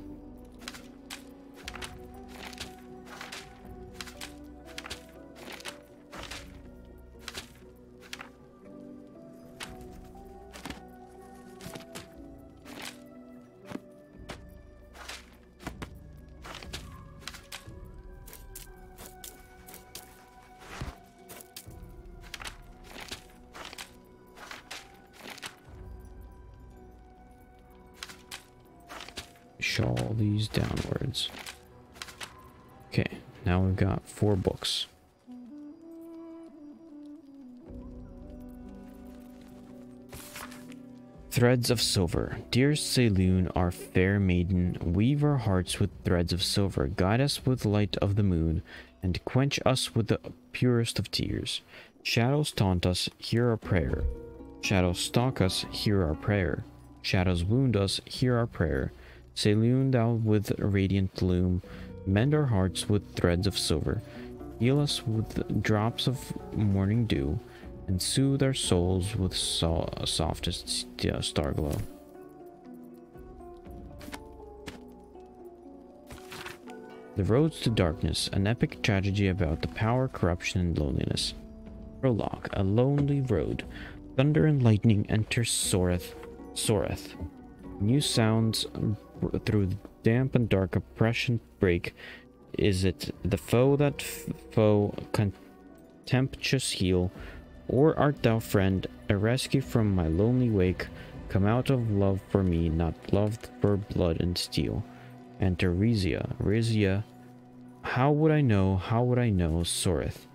All these downwards. Okay, now we've got 4 books. Threads of silver. Dear Saloon, our fair maiden, weave our hearts with threads of silver, guide us with light of the moon, and quench us with the purest of tears. Shadows taunt us, hear our prayer. Shadows stalk us, hear our prayer. Shadows wound us, hear our prayer. Saloon, thou with radiant loom, mend our hearts with threads of silver, heal us with drops of morning dew, and soothe our souls with softest star glow. The Roads to Darkness, an epic tragedy about the power, corruption, and loneliness. Prologue, a lonely road. Thunder and lightning enter Soreth. New sounds through the damp and dark oppression break. Is it the foe that foe contemptuous heal, or art thou friend, a rescue from my lonely wake, come out of love for me, not loved for blood and steel? Enter Rizia. How would I know, Soreth?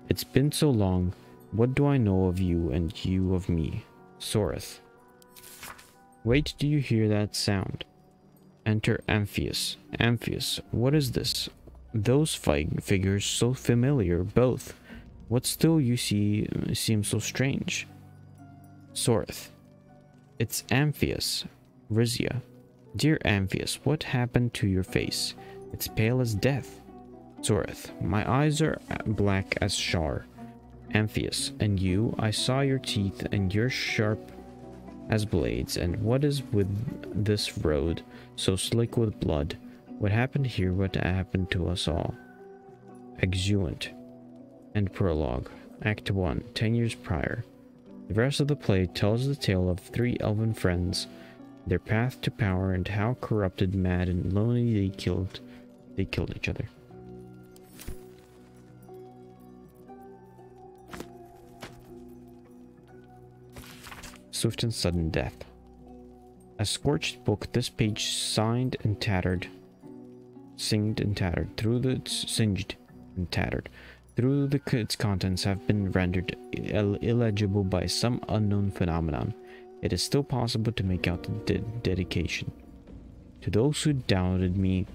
It's been so long, what do I know of you and you of me? Soreth. Wait, do you hear that sound? Enter Amphius. Amphius, what is this? Those figures so familiar, both. What still you see seems so strange? Soreth. It's Amphius. Rizia. Dear Amphius, what happened to your face? It's pale as death. Soreth. My eyes are black as Shar. Amphius. And you? I saw your teeth and you're sharp as blades. And what is with this road, so slick with blood? What happened here? What happened to us all? Exeunt. And Prologue. Act 1, 10 years prior. The rest of the play tells the tale of 3 elven friends, their path to power, and how corrupted, mad, and lonely they killed each other. Swift and sudden death. A scorched book, this page singed and tattered through its contents have been rendered illegible by some unknown phenomenon. It is still possible to make out the dedication. To those who doubted me,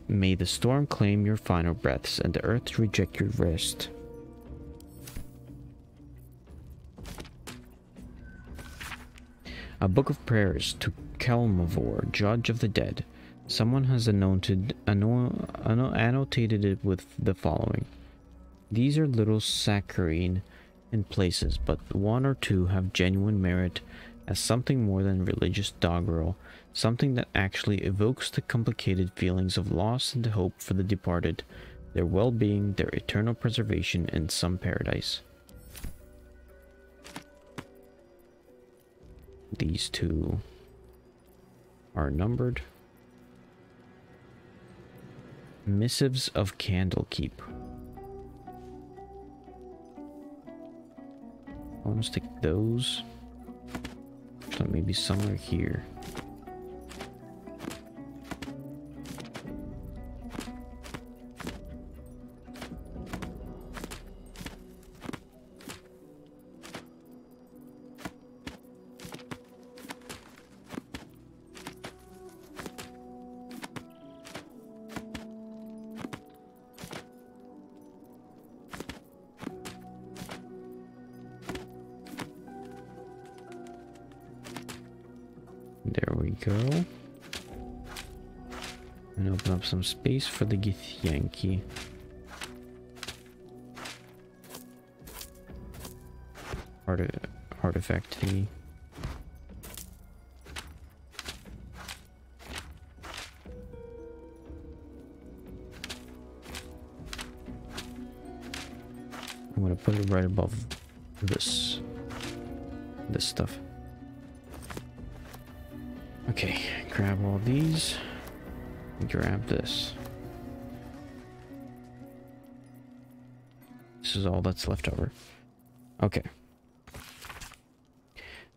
may the storm claim your final breaths and the earth reject your rest. A book of prayers to Kelmavor, judge of the dead. Someone has annotated it with the following. These are little saccharine in places, but 1 or 2 have genuine merit as something more than religious doggerel, something that actually evokes the complicated feelings of loss and hope for the departed, their well-being, their eternal preservation in some paradise. These 2 are numbered. Missives of Candlekeep. I want to stick those. So maybe somewhere here. There we go. And open up some space for the Githyanki. Artifact thingy. I'm gonna put it right above this stuff. Okay, grab all these. Grab this. This is all that's left over. Okay.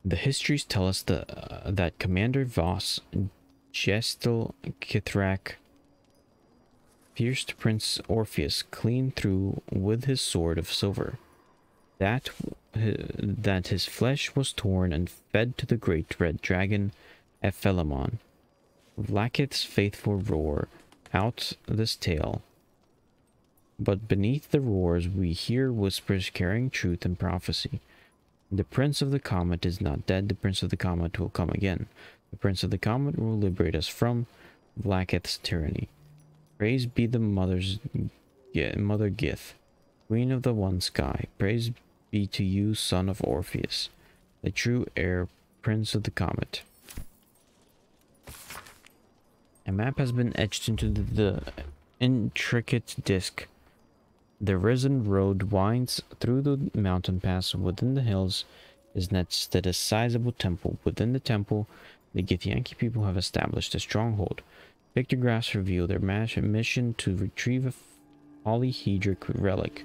The histories tell us that Commander Voss Gestel Kithrak pierced Prince Orpheus clean through with his sword of silver. That his flesh was torn and fed to the great red dragon Ephelemon. Vlakith's faithful roar out this tale. But beneath the roars we hear whispers carrying truth and prophecy. The Prince of the Comet is not dead. The Prince of the Comet will come again. The Prince of the Comet will liberate us from Vlakith's tyranny. Praise be the Mother Gith, Queen of the One Sky. Praise be to you, son of Orpheus, the true heir, Prince of the Comet. A map has been etched into the intricate disc. The risen road winds through the mountain pass. Within the hills is nested a sizable temple. Within the temple, the Githyanki people have established a stronghold. Pictographs reveal their mission to retrieve a polyhedric relic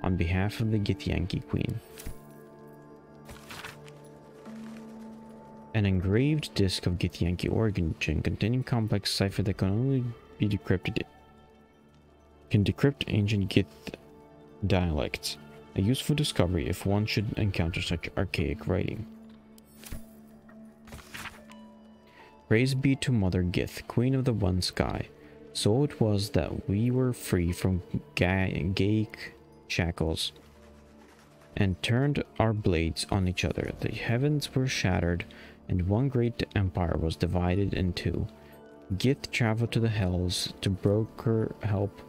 on behalf of the Githyanki queen. An engraved disc of Githyanki origin containing complex cipher that can only be decrypted. Can decrypt ancient Gith dialects. A useful discovery if one should encounter such archaic writing. Praise be to Mother Gith, Queen of the One Sky. So it was that we were free from gay shackles and turned our blades on each other. The heavens were shattered and one great empire was divided in two. Gith traveled to the hells to broker help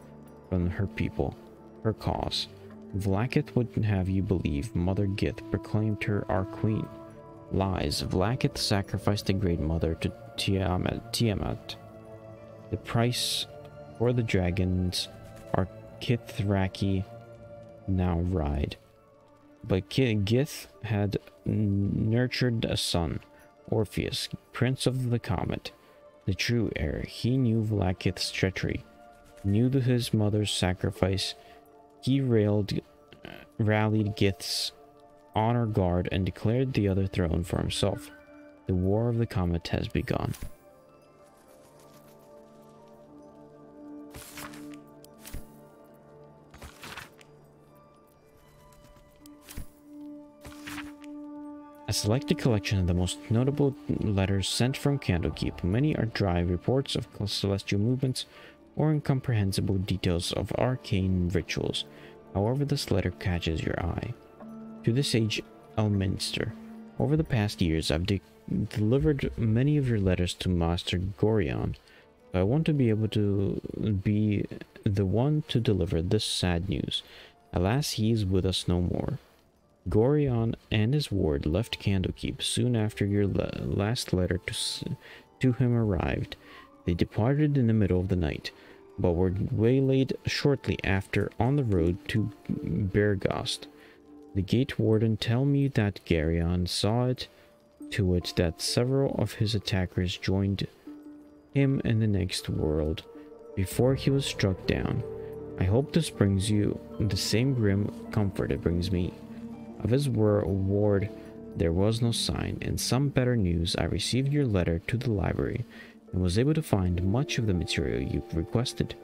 from her people, her cause. Vlakith wouldn't have you believe Mother Gith proclaimed her our queen. Lies. Vlakith sacrificed the Great Mother to Tiamat. The price for the dragons our Kithraki now ride. But Gith had nurtured a son, Orpheus, Prince of the Comet, the true heir. He knew Vlakith's treachery, knew his mother's sacrifice. He rallied Gith's honor guard and declared the other throne for himself. The War of the Comet has begun. A selected collection of the most notable letters sent from Candlekeep. Many are dry reports of celestial movements or incomprehensible details of arcane rituals. However, this letter catches your eye. To the sage Elminster, over the past years I've delivered many of your letters to Master Gorion. I want to be able to be the one to deliver this sad news. Alas, he is with us no more. Gorion and his ward left Candlekeep soon after your last letter to him arrived. They departed in the middle of the night, but were waylaid shortly after on the road to Bergast. The gate warden tell me that Gorion saw to it that several of his attackers joined him in the next world. before he was struck down. I hope this brings you the same grim comfort it brings me. Of his ward there was no sign. In some better news, I received your letter to the library and was able to find much of the material you requested.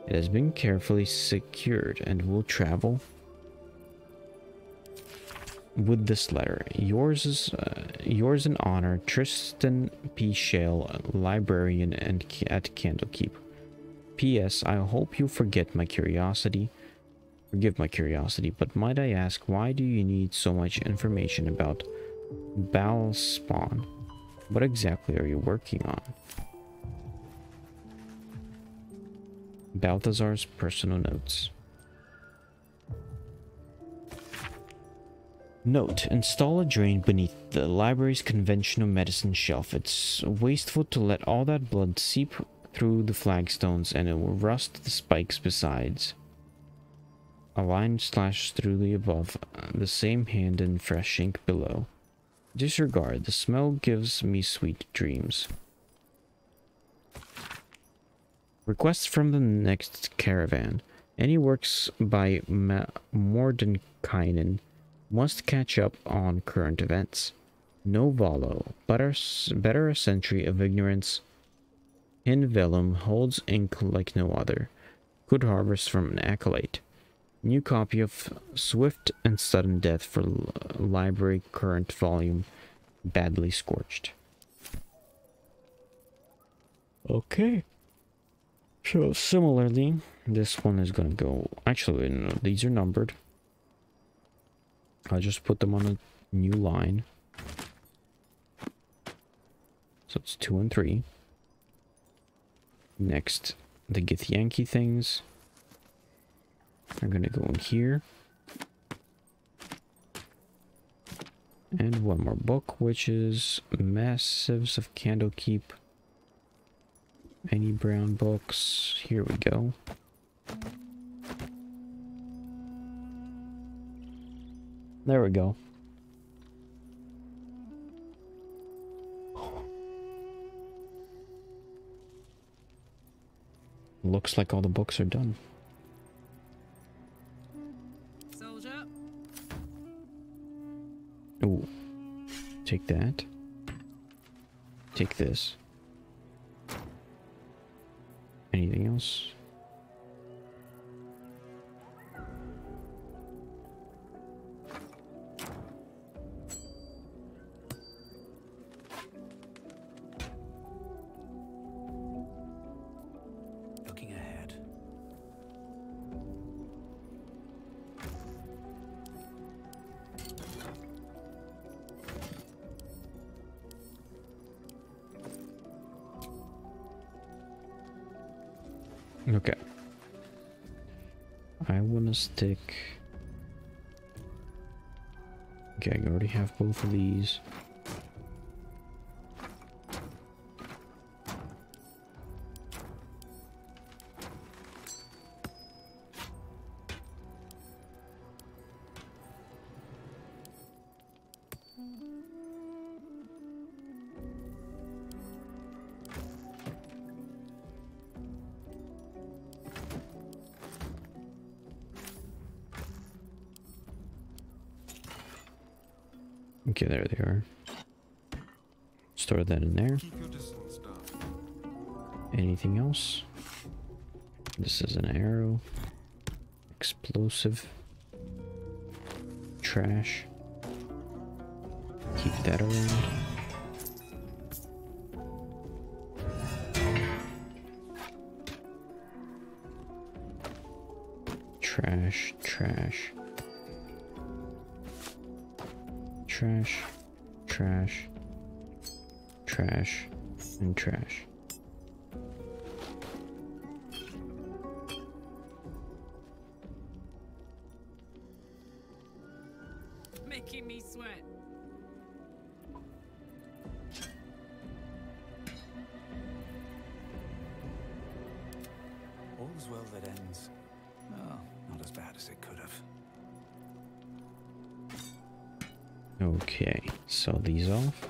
It has been carefully secured and will travel with this letter. Yours in honor, Tristan P. Shale, librarian at Candlekeep. P.S. I hope you forgive my curiosity, but might I ask, why do you need so much information about Balspawn? What exactly are you working on? Balthazar's personal notes. Note: install a drain beneath the library's conventional medicine shelf. It's wasteful to let all that blood seep through the flagstones, and it will rust the spikes besides. A line slashes through the above, the same hand in fresh ink below. Disregard, the smell gives me sweet dreams. Requests from the next caravan. Any works by Mordenkainen must catch up on current events. No Valo, better a century of ignorance. In Vellum holds ink like no other. Good harvest from an acolyte. New copy of Swift and Sudden Death for library current volume. Badly scorched. Okay. So similarly, this one is gonna go... Actually, no, these are numbered. I'll just put them on a new line. So it's 2 and 3. Next, the Githyanki things are gonna go in here. And one more book, which is Massives of Candlekeep. Any brown books? Here we go. There we go. Looks like all the books are done. Soldier. Ooh. Take that. Take this. Anything else? Looking ahead. Okay. I want to stick... Okay, I already have both of these. Okay, there they are. Store that in there. Anything else? This is an arrow. Explosive. Trash. Keep that around. Trash, trash. Trash, trash, trash, and trash. Making me sweat. All's well that ends. Oh, not as bad as it could have. Okay, so these off.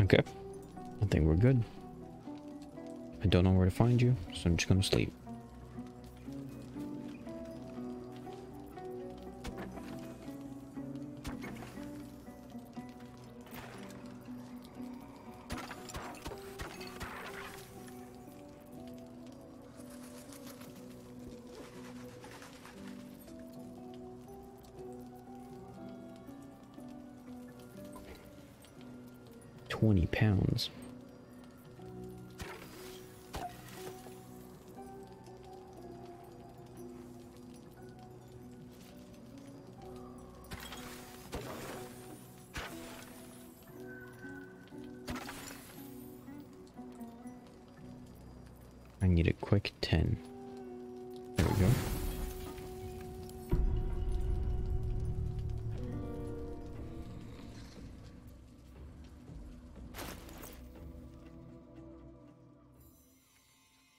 Okay. I think we're good. I don't know where to find you, so I'm just gonna sleep. £20. I need a quick 10. There we go.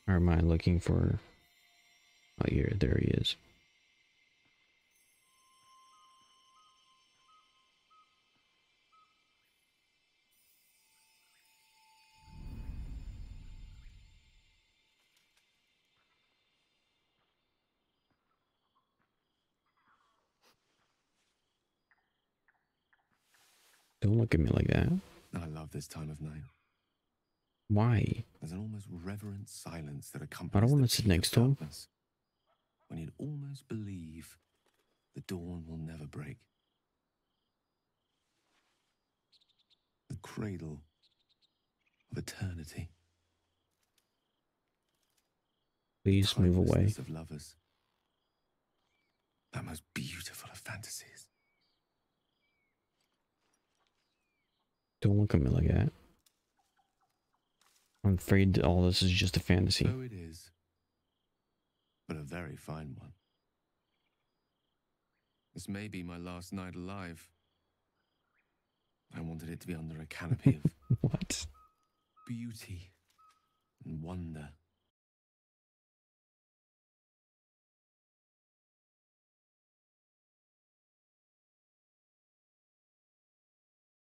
Or am I looking for... Oh, here, there he is. Don't look at me like that. I love this time of night. Why? There's an almost reverent silence that accompanies I don't want the to sit peak of next to him. darkness, when you'd almost believe the dawn will never break. The cradle of eternity. Please move away. Timelessness of lovers. That most beautiful of fantasies. Don't look at me like that. I'm afraid that all this is just a fantasy. So it is, but a very fine one. This may be my last night alive. I wanted it to be under a canopy of What? beauty and wonder.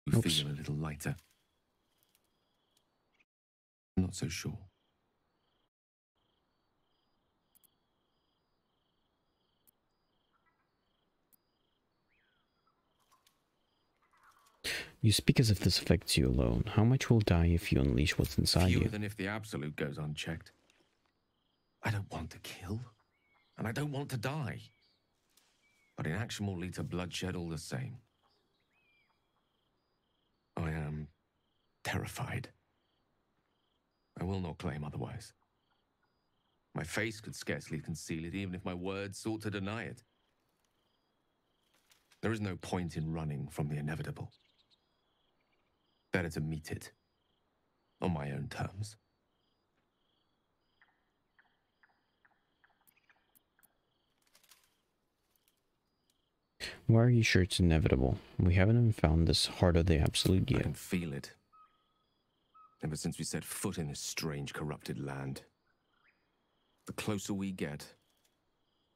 You Oops. feel a little lighter. I'm not so sure. You speak as if this affects you alone. How much will die if you unleash what's inside Fewer you? than if the absolute goes unchecked. I don't want to kill, and I don't want to die. But inaction will lead to bloodshed all the same. I am terrified. I will not claim otherwise. My face could scarcely conceal it, even if my words sought to deny it. There is no point in running from the inevitable. Better to meet it on my own terms. Why are you sure it's inevitable? We haven't even found this heart of the absolute I yet. can feel it. Ever since we set foot in this strange, corrupted land. The closer we get,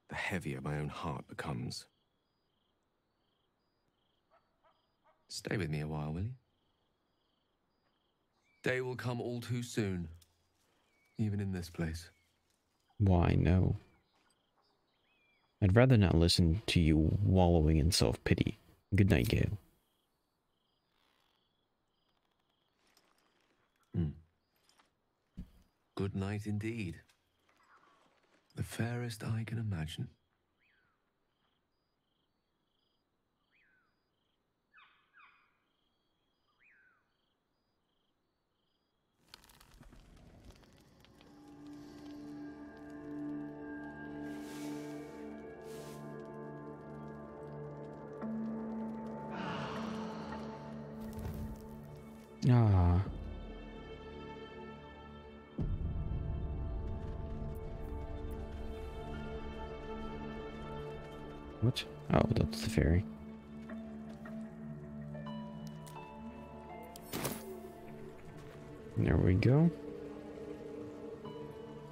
the heavier my own heart becomes. Stay with me a while, will you? Day will come all too soon, even in this place. Why, no. I'd rather not listen to you wallowing in self-pity. Good night, Gale. Good night indeed. The fairest I can imagine. Ah. What? Oh, that's the ferry. There we go.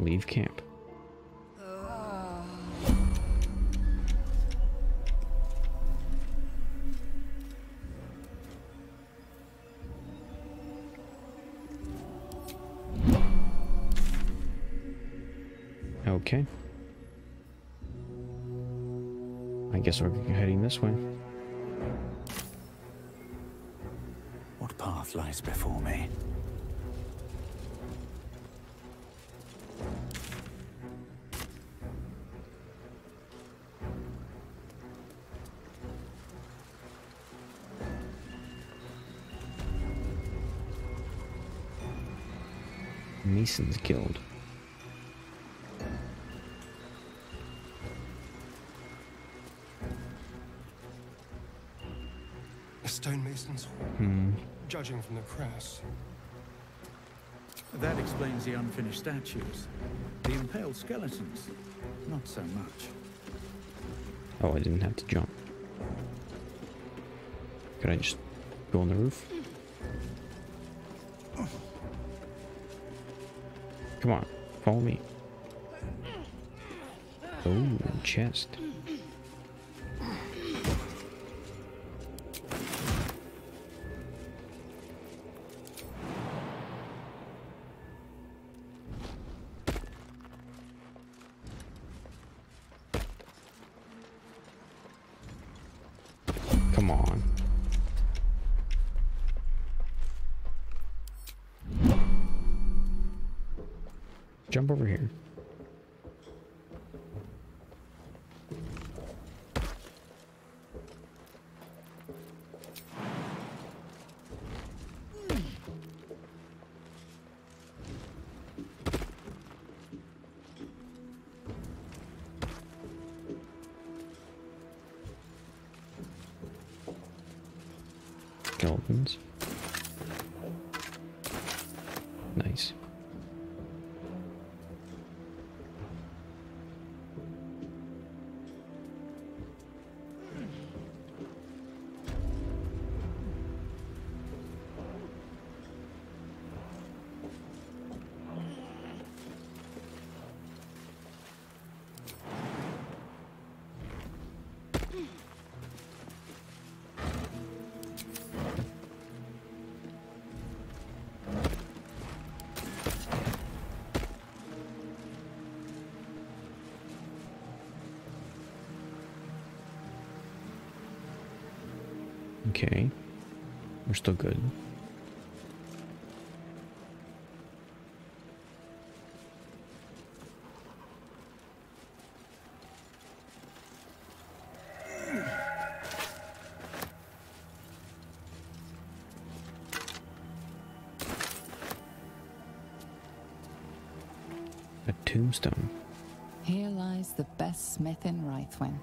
Leave camp. Okay. I guess we're heading this way. What path lies before me? Mason's Guild. A stonemason's hall, judging from the crest. That explains the unfinished statues. The impaled skeletons, not so much. Oh, I didn't have to jump. Could I just go on the roof? Come on, follow me. Oh, chest. Come on. Jump over here. Skeletons. Nice. Okay, we're still good. A tombstone. Here lies the best smith in Rythwin.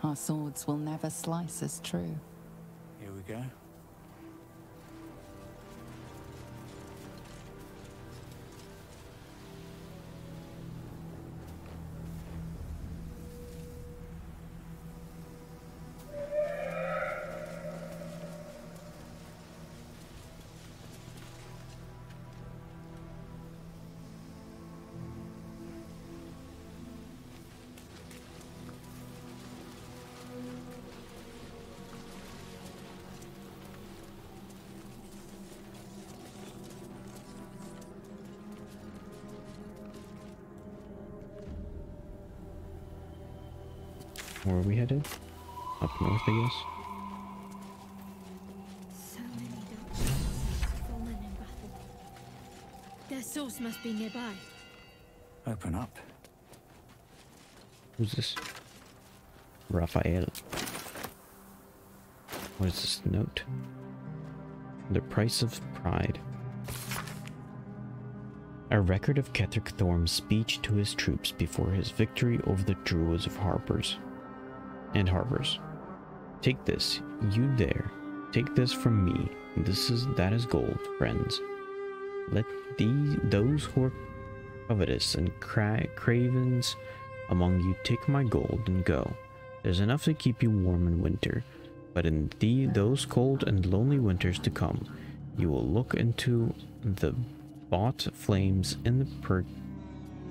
Our swords will never slice as true. Here we go. Where are we headed? Up north, I guess. So many dark souls have fallen in battle. Their source must be nearby. Open up. Who's this? Raphael. What is this note? The price of pride. A record of Ketheric Thorm's speech to his troops before his victory over the Druids of Harbors. Take this, you there. Take this from me. That is gold, friends. Let those who are covetous and cravens among you take my gold and go. There's enough to keep you warm in winter, but in those cold and lonely winters to come, you will look into the bought flames in the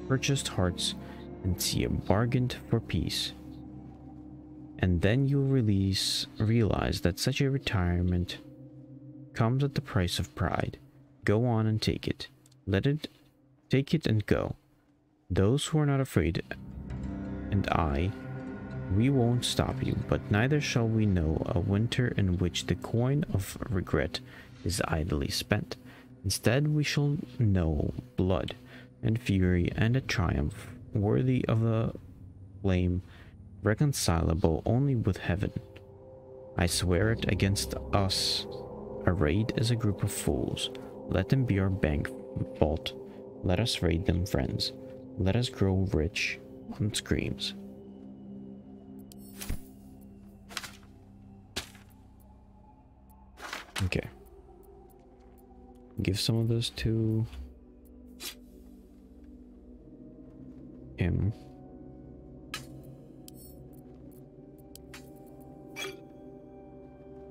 purchased hearts and see a bargain for peace. And then you'll realize that such a retirement comes at the price of pride. Go on and take it. Take it and go. Those who are not afraid, and we won't stop you, but neither shall we know a winter in which the coin of regret is idly spent. Instead, we shall know blood and fury and a triumph worthy of a flame reconcilable only with heaven. I swear it against us, arrayed as a group of fools. Let them be our bank vault. Let us raid them, friends. Let us grow rich on screams. Okay. Give some of this to him.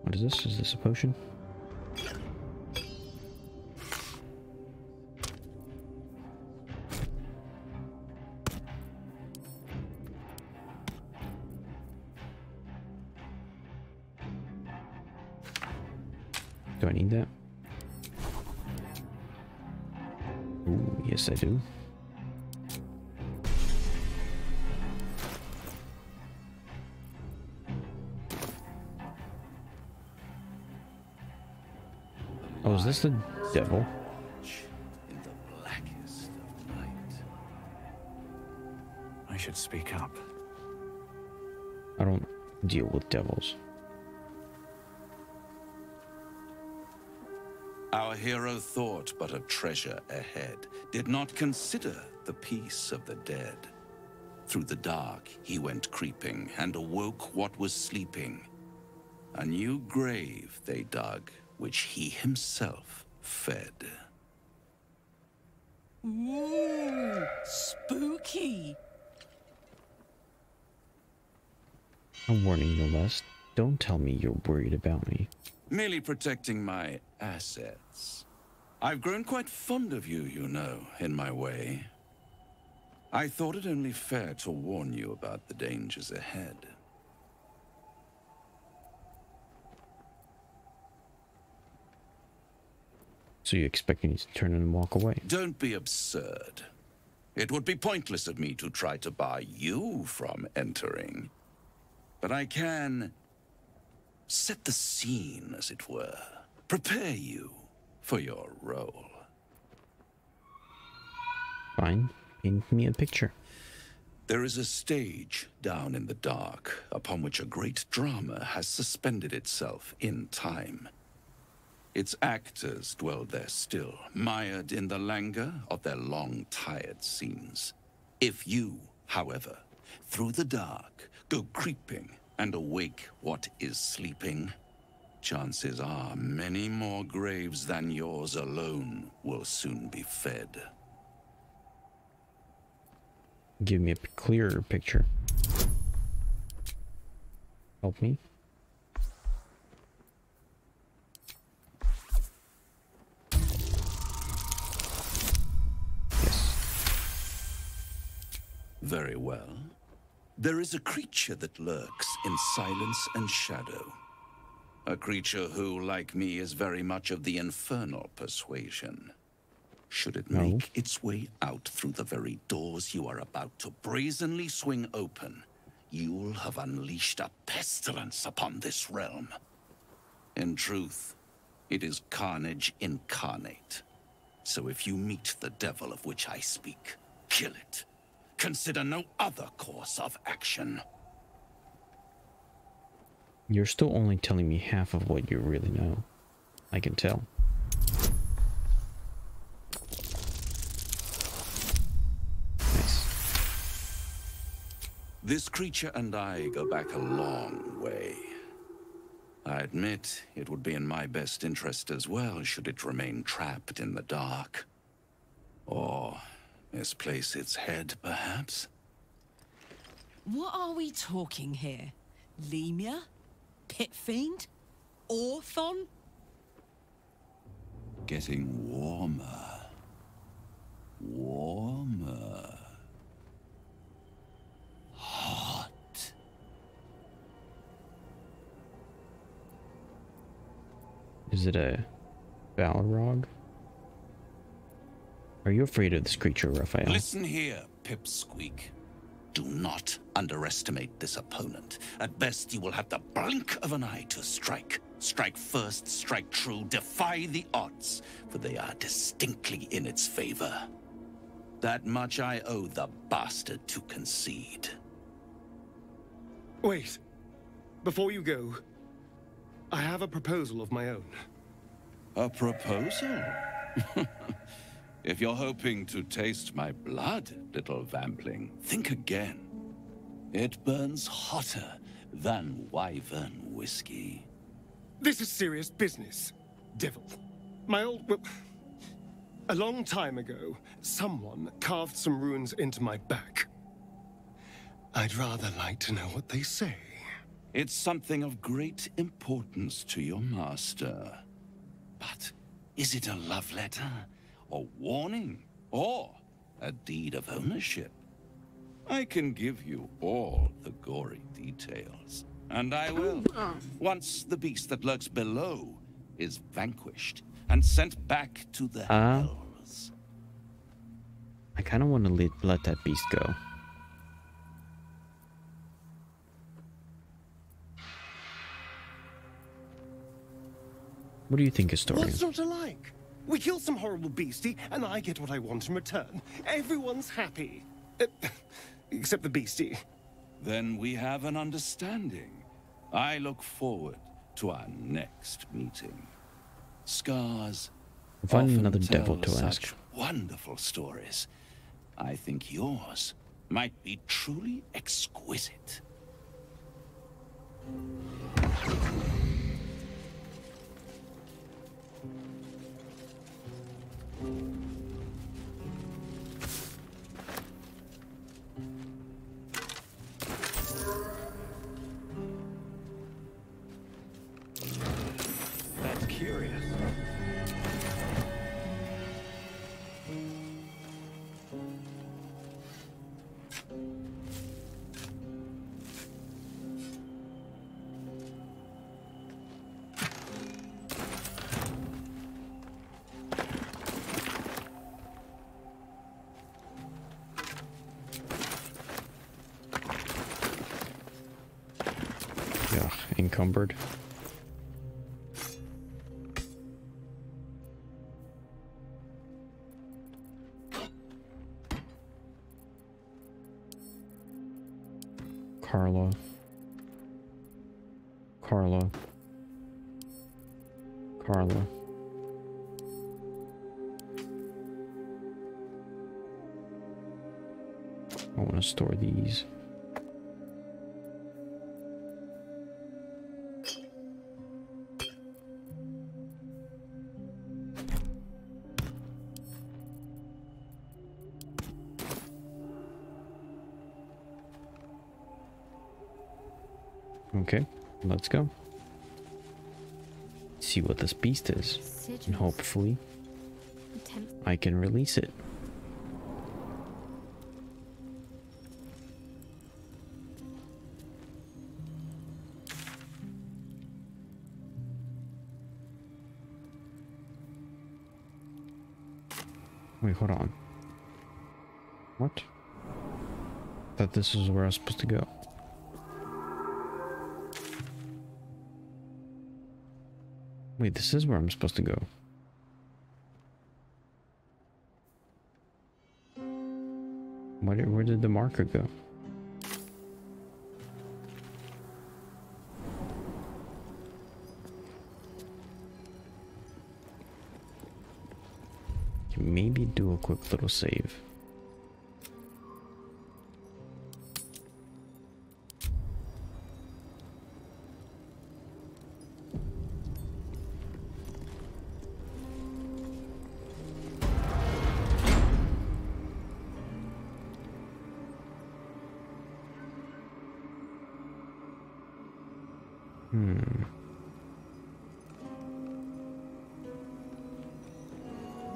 What is this? Is this a potion? Do I need that? Ooh, yes I do. Oh, is this the devil? In the blackest of night. I should speak up. I don't deal with devils. Our hero thought but of treasure ahead, did not consider the peace of the dead. Through the dark he went creeping, and awoke what was sleeping. A new grave they dug, which he himself fed. Ooh, spooky. A warning no less. Don't tell me you're worried about me. Merely protecting my assets. I've grown quite fond of you, you know, in my way. I thought it only fair to warn you about the dangers ahead. So you expect me to turn and walk away? Don't be absurd. It would be pointless of me to try to bar you from entering. But I can set the scene, as it were. Prepare you for your role. Fine. Paint me a picture. There is a stage down in the dark upon which a great drama has suspended itself in time. Its actors dwell there still, mired in the languor of their long, tired scenes. If you, however, through the dark, go creeping and awake what is sleeping, chances are many more graves than yours alone will soon be fed. Give me a clearer picture. Help me. Very well. There is a creature that lurks in silence and shadow. A creature who, like me, is very much of the infernal persuasion. Should it make its way out through the very doors you are about to brazenly swing open, you'll have unleashed a pestilence upon this realm. In truth, it is carnage incarnate. So if you meet the devil of which I speak, kill it. Consider no other course of action. You're still only telling me half of what you really know. I can tell. Nice. This creature and I go back a long way. I admit it would be in my best interest as well should it remain trapped in the dark. Or misplace its head, perhaps? What are we talking here? Lemur? Pit fiend? Orthon? Getting warmer. Warmer. Hot. Is it a Balrog? Are you afraid of this creature, Raphael? Listen here, pipsqueak. Do not underestimate this opponent. At best, you will have the blink of an eye to strike. Strike first, strike true, defy the odds, for they are distinctly in its favor. That much I owe the bastard to concede. Wait. Before you go, I have a proposal of my own. A proposal? If you're hoping to taste my blood, little vampling, think again. It burns hotter than wyvern whiskey. This is serious business, devil. Well, a long time ago, someone carved some runes into my back. I'd rather like to know what they say. It's something of great importance to your master. But is it a love letter, a warning, or a deed of ownership? I can give you all the gory details, and I will, once the beast that lurks below is vanquished and sent back to the hells. I kind of want to let that beast go. What do you think, historian? What's not to like? We kill some horrible beastie, and I get what I want in return. Everyone's happy. Except the beastie. Then we have an understanding. I look forward to our next meeting. Scars Find often another tell devil to such ask. wonderful stories. I think yours might be truly exquisite. That's curious. Ugh, encumbered. Carla. I want to store these. Okay, let's go. See what this beast is. And hopefully I can release it. Wait, hold on. What? Thought this is where I was supposed to go. Wait, this is where I'm supposed to go. Where did the marker go? Can maybe do a quick little save.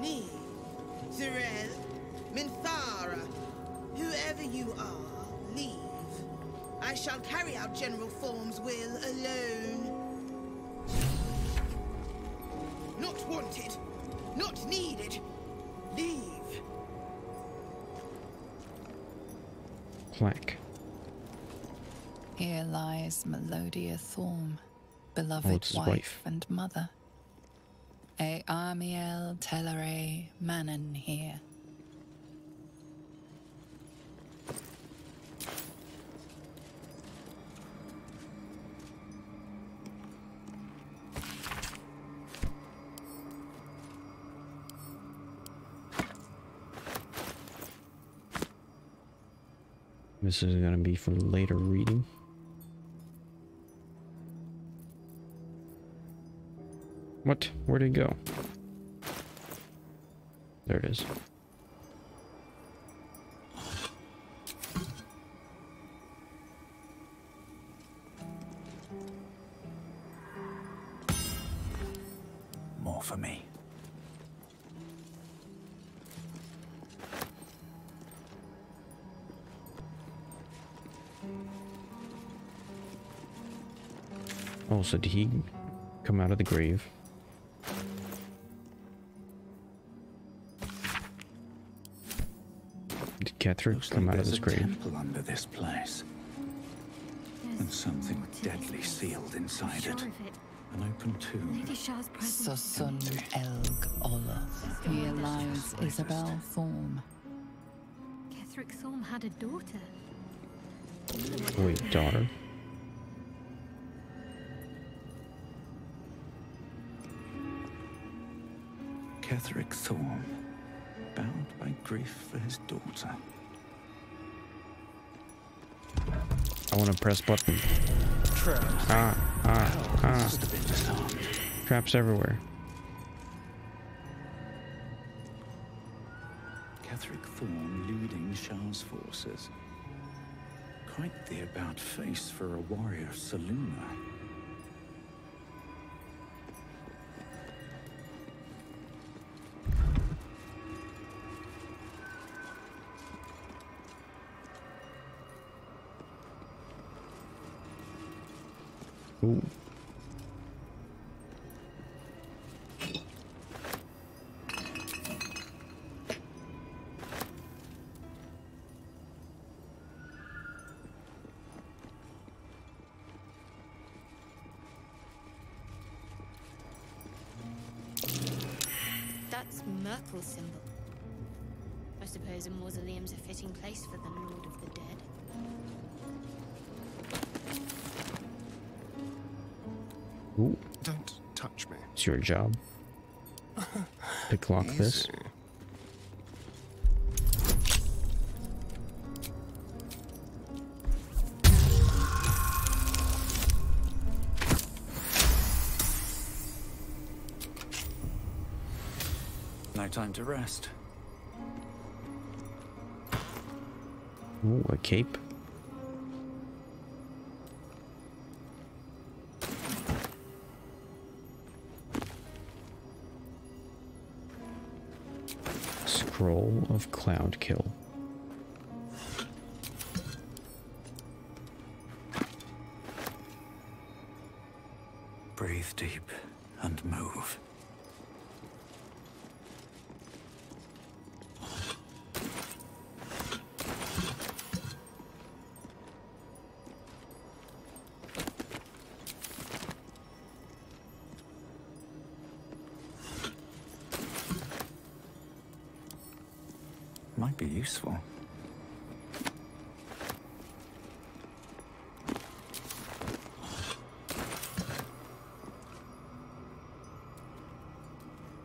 Me, Zerel, Minthara, whoever you are, leave. I shall carry out General Form's will alone. Not wanted, not needed. Leave. plaque. Here lies Melodia Thorm, Oh, beloved it's his wife, wife. and mother. E Amiel Telere Manon here. This is gonna be for later reading. What? Where'd it go? There it is. More for me. Oh, so did he come out of the grave? Did Ketheric come out of his grave? Temple under this place, and something deadly sealed inside Sure it. of it. An open tomb. Lady Shah's presence. Sosun Elg Olaf. Here lies Isabel Thorm. Ketheric Thorm had a daughter. Wait, daughter? Ketheric Thorm, bound by grief for his daughter. I want to press button. Traps. Must have been disarmed. Traps everywhere. Ketheric Thorm leading Shah's forces. Quite the about face for a warrior of Selûne. Ooh. That's Myrtle's symbol. I suppose a mausoleum's a fitting place for the Lord of the Dead. Ooh. Don't touch me. It's your job. Pick lock this. Easy. No time to rest. Ooh, a cape. Scroll of Cloud Kill. Breathe deep and move. Might be useful.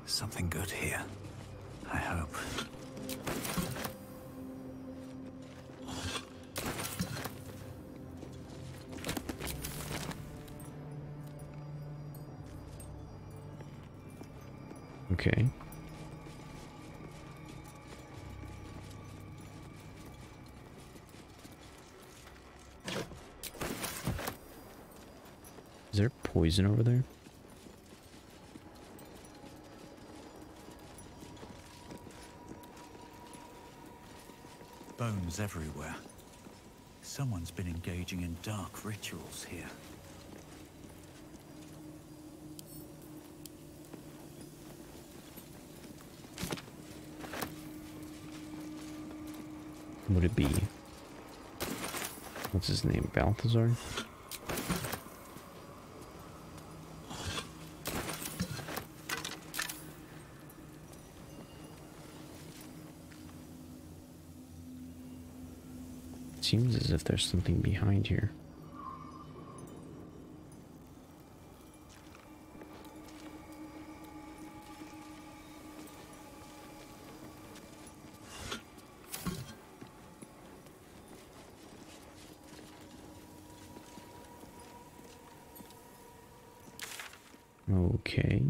Something good here, I hope. Okay. Is there poison over there? Bones everywhere. Someone's been engaging in dark rituals here. Would it be What's his name? Balthazar? Seems as if there's something behind here. Okay.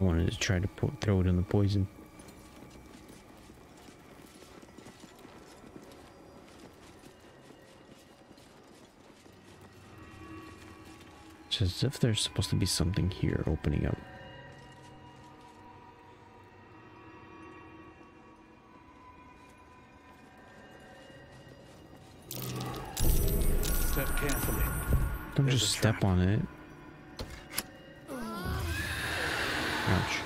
I wanted to try to throw it in the poison. It's as if there's supposed to be something here opening up. Step carefully. Don't just step on it. Ouch.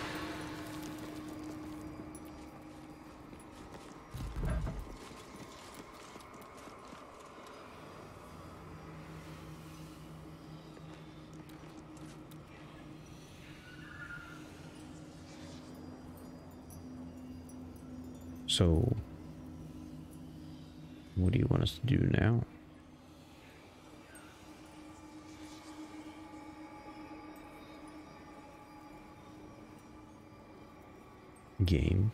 So, what do you want us to do now? Game.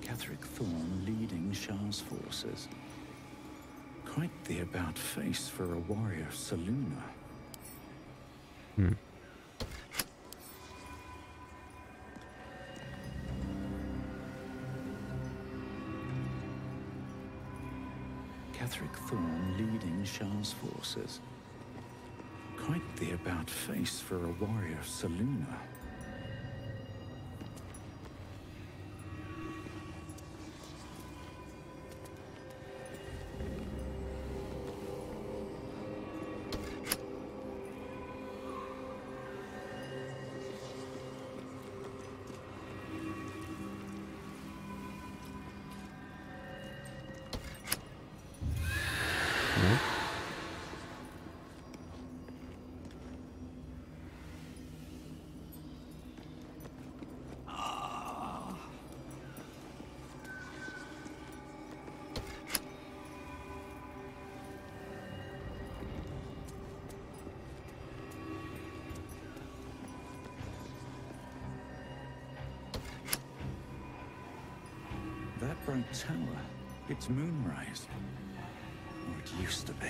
Catherick Thorn leading Shah's forces. Quite the about face for a warrior Saluna. Catherick Thorn leading Shah's forces. Quite the about face for a warrior Saluna. Nope. That bright tower, it's moonrise. Or it used to be.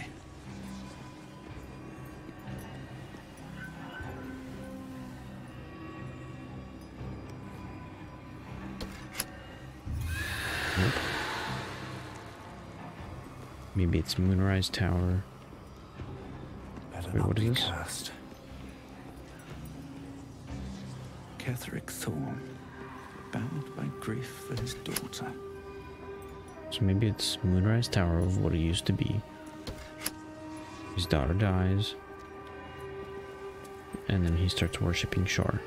Nope. Maybe it's Moonrise Tower. Better Wait, not what be is this? cursed. Catherick Thorn, bound by grief for his daughter. So maybe it's Moonrise Tower of what it used to be. His daughter dies. and then he starts worshipping Shar.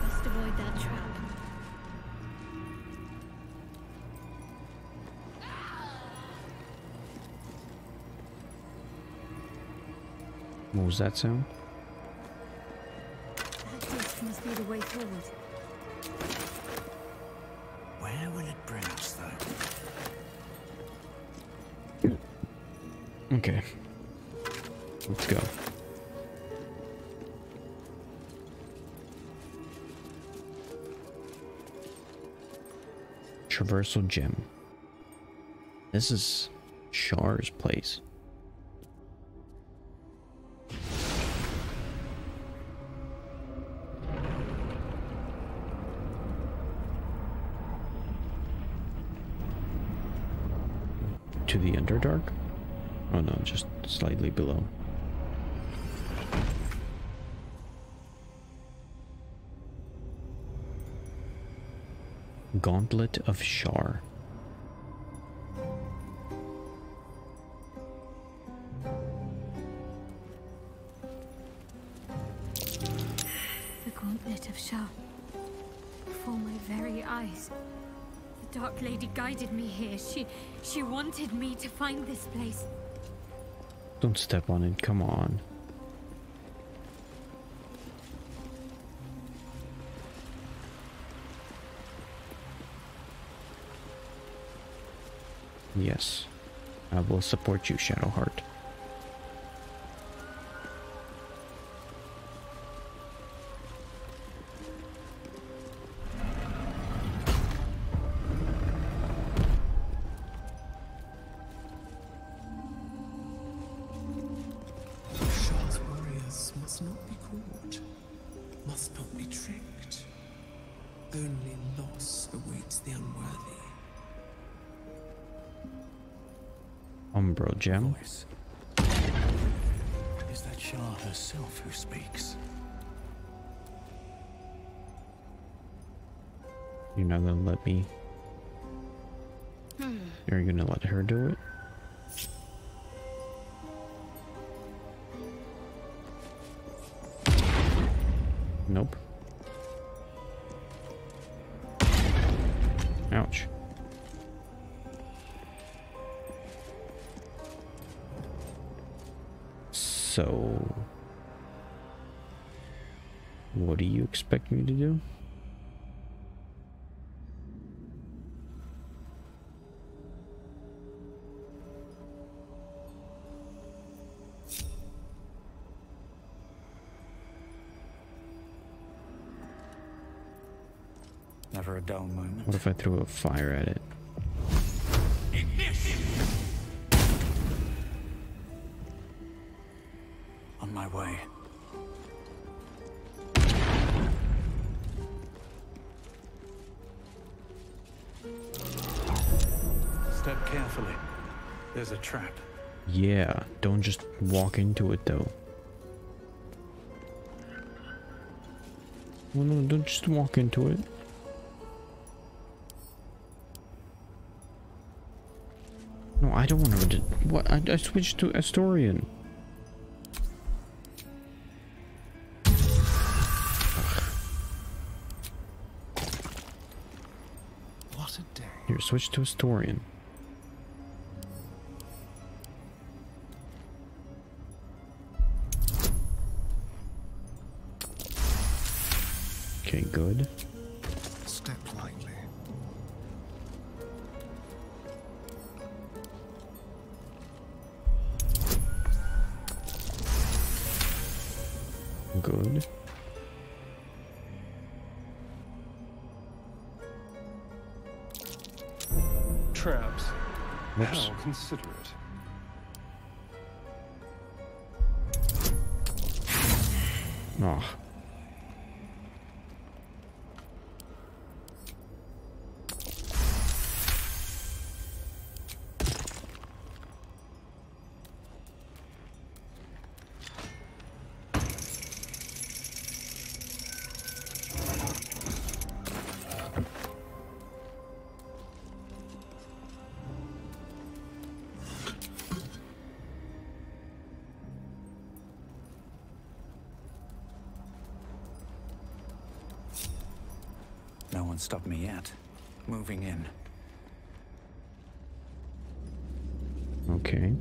Must avoid that trap. What was that sound? That disc must be the way forward. Where will it bring us, though? Okay. Let's go. Traversal gem. This is Shar's place. To the Underdark? Oh no, just slightly below. Gauntlet of Shar. The Gauntlet of Shah. Before my very eyes. The Dark Lady guided me here. She wanted me to find this place. Don't step on it, come on. Yes, I will support you, Shadowheart. Shah's warriors must not be caught, must not be tricked. Only loss awaits the unworthy. Umbro gem. Voice. Is that Shah herself who speaks? You're not gonna let me. You're gonna let her do it? Nope. Ouch. So, what do you expect me to do? Never a dull moment. What if I threw a fire at it? On my way. Step carefully. There's a trap. Yeah, don't just walk into it though. Well, no, don't just walk into it. No, I don't want to. What? I switched to Astorian. What a day. Here, switch to Astorian. Okay, good. Step lightly. Good. Traps. Whoops. How considerate. Oh. one stopped me yet. Moving in. Okay.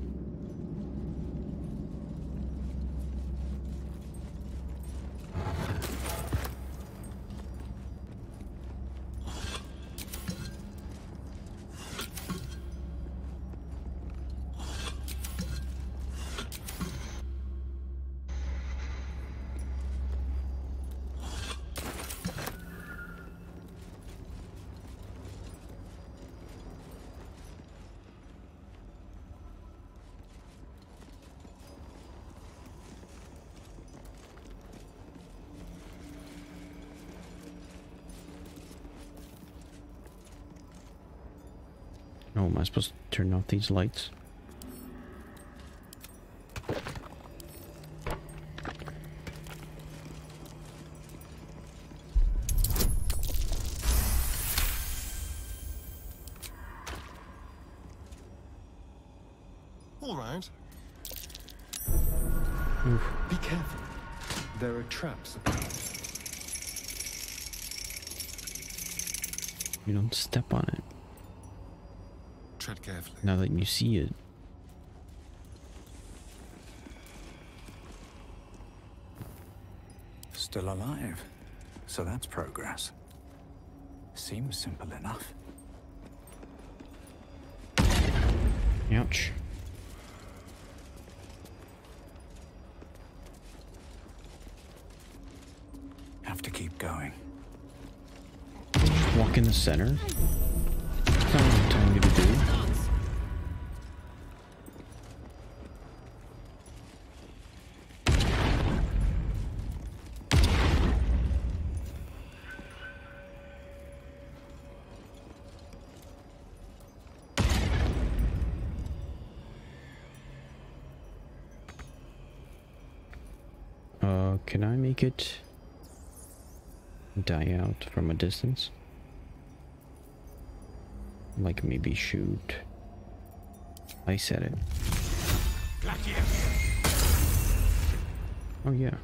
Oh, am I supposed to turn off these lights? All right. Oof. Be careful. There are traps about. You don't step on it. Tread carefully. Now that you see it. Still alive. So that's progress. Seems simple enough. Ouch. Have to keep going. Walk in the center. That's not what I'm telling you to do. Can I make it die out from a distance? Like maybe shoot. I said it. Oh yeah.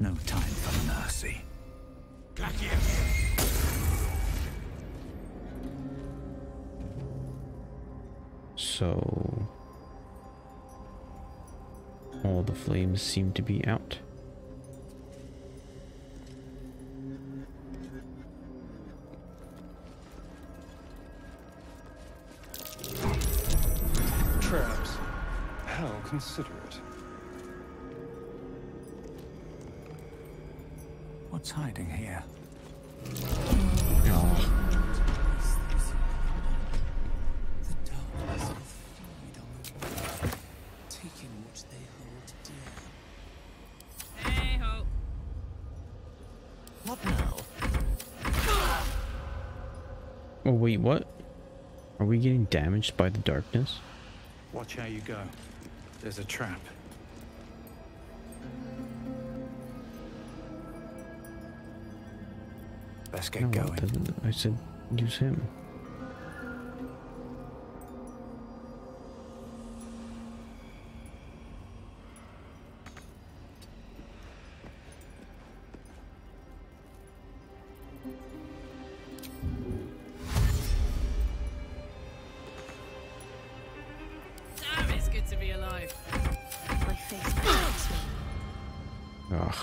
No time for mercy. So all the flames seem to be out. Traps. How considerate. What's hiding here? What now? Oh wait, what? Are we getting damaged by the darkness? Watch how you go. There's a trap. Let's get going. I said use him. Damn, it's good to be alive. My face hurts me. Ugh.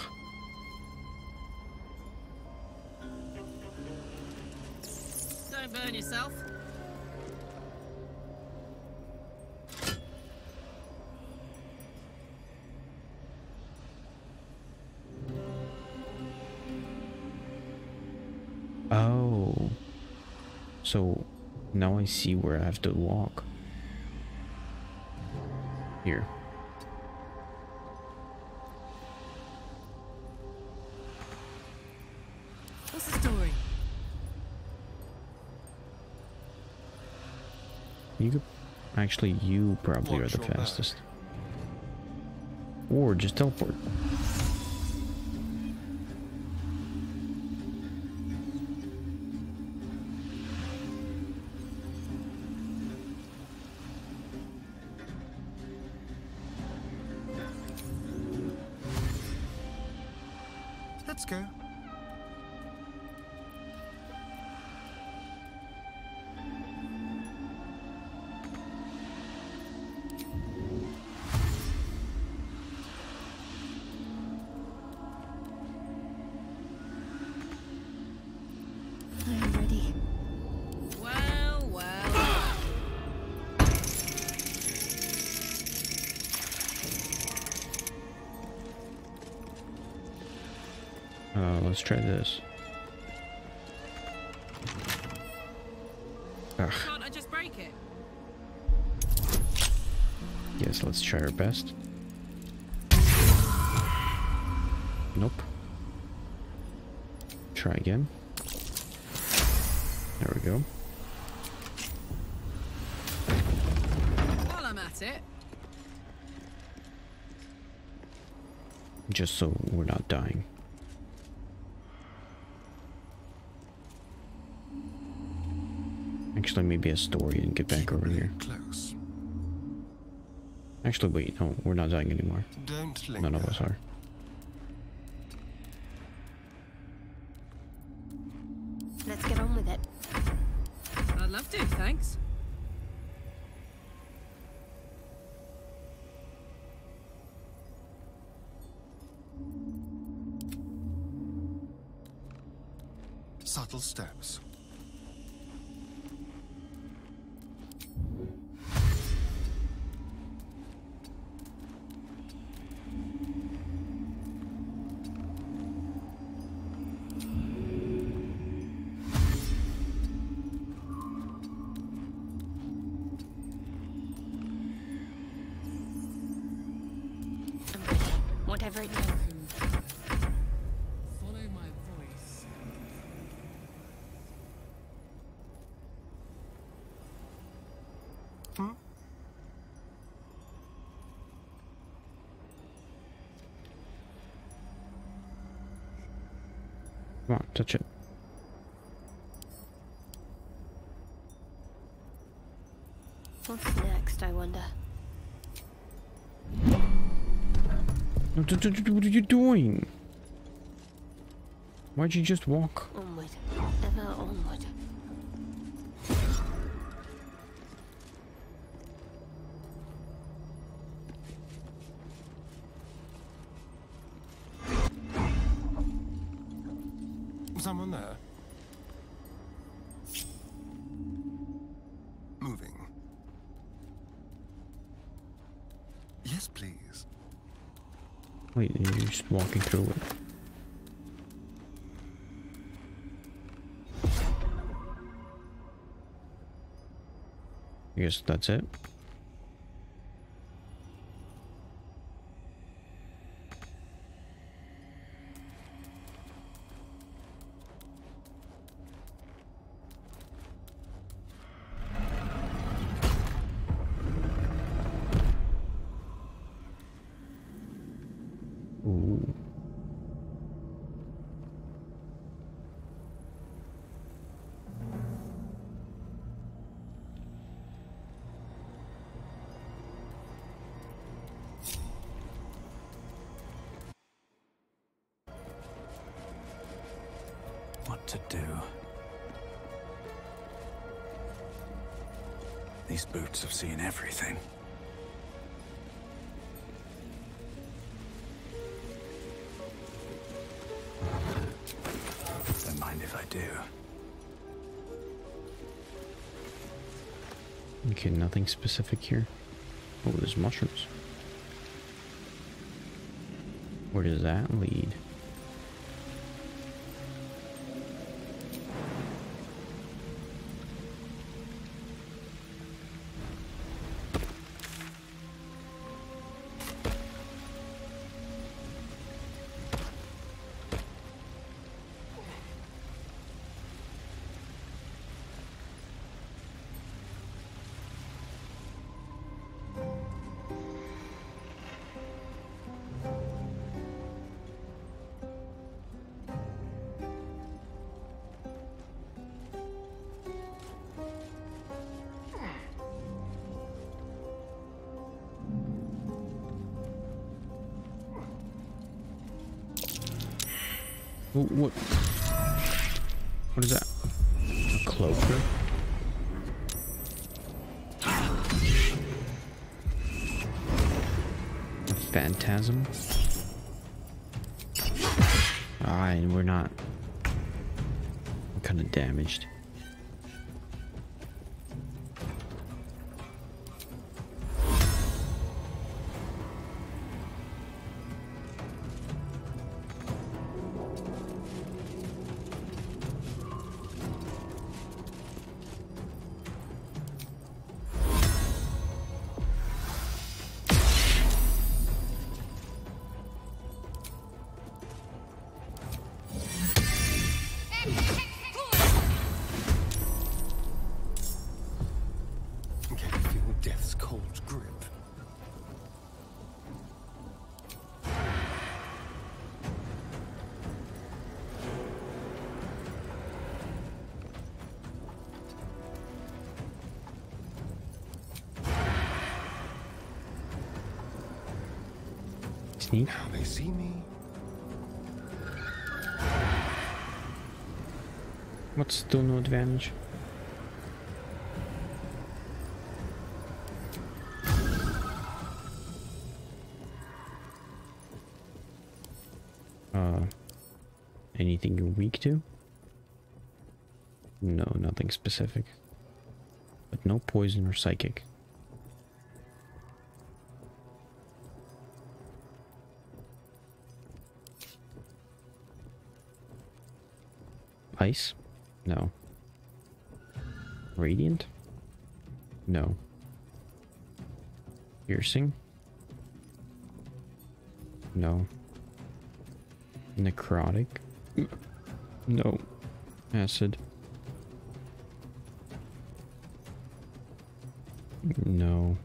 Don't burn yourself. Oh. So now I see where I have to walk. Here. What's the story? You could actually, you probably are the fastest. Or just teleport. go. I am ready. Well, well. Let's try this. Ugh. Can't I just break it? Yes, let's try our best. Nope. Try again. There we go. While I'm at it. Just so we're not dying. Actually, maybe a story and get back over here. Close. Actually, wait, no, we're not dying anymore. Don't linger. None of us are. Let's get on with it. I'd love to, thanks. Subtle steps. I'm ready. Whatever it takes. Follow my voice. Come on, touch it. What's next, I wonder? What are you doing? Why'd you just walk? Onward. Ever onward. Someone there? Moving. Yes, please. Wait, you're just walking through it. I guess that's it. Ooh. What to do? These boots have seen everything. Don't mind if I do. Okay, nothing specific here. Oh, there's mushrooms. Where does that lead? What? What is that? A cloaker? A phantasm? Ah, and we're not. We're kind of damaged. Sneak. Now they see me. What's still no advantage? Anything you're weak to? No, nothing specific. But no poison or psychic. Ice? No. Radiant? No. Piercing? No. Necrotic? No. Acid? No.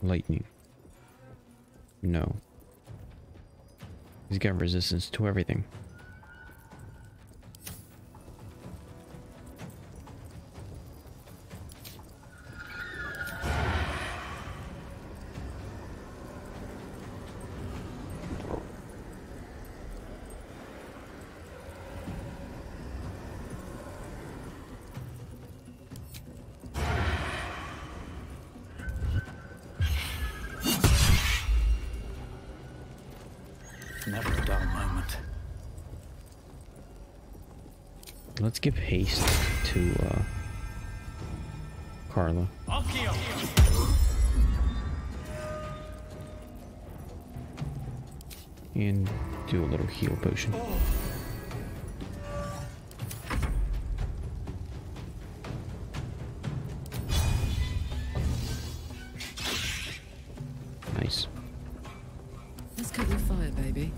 Lightning? No. He's got resistance to everything. Never a dull moment. Let's give haste to Carla. And do a little heal potion. Nice. Let's cut your fire, baby.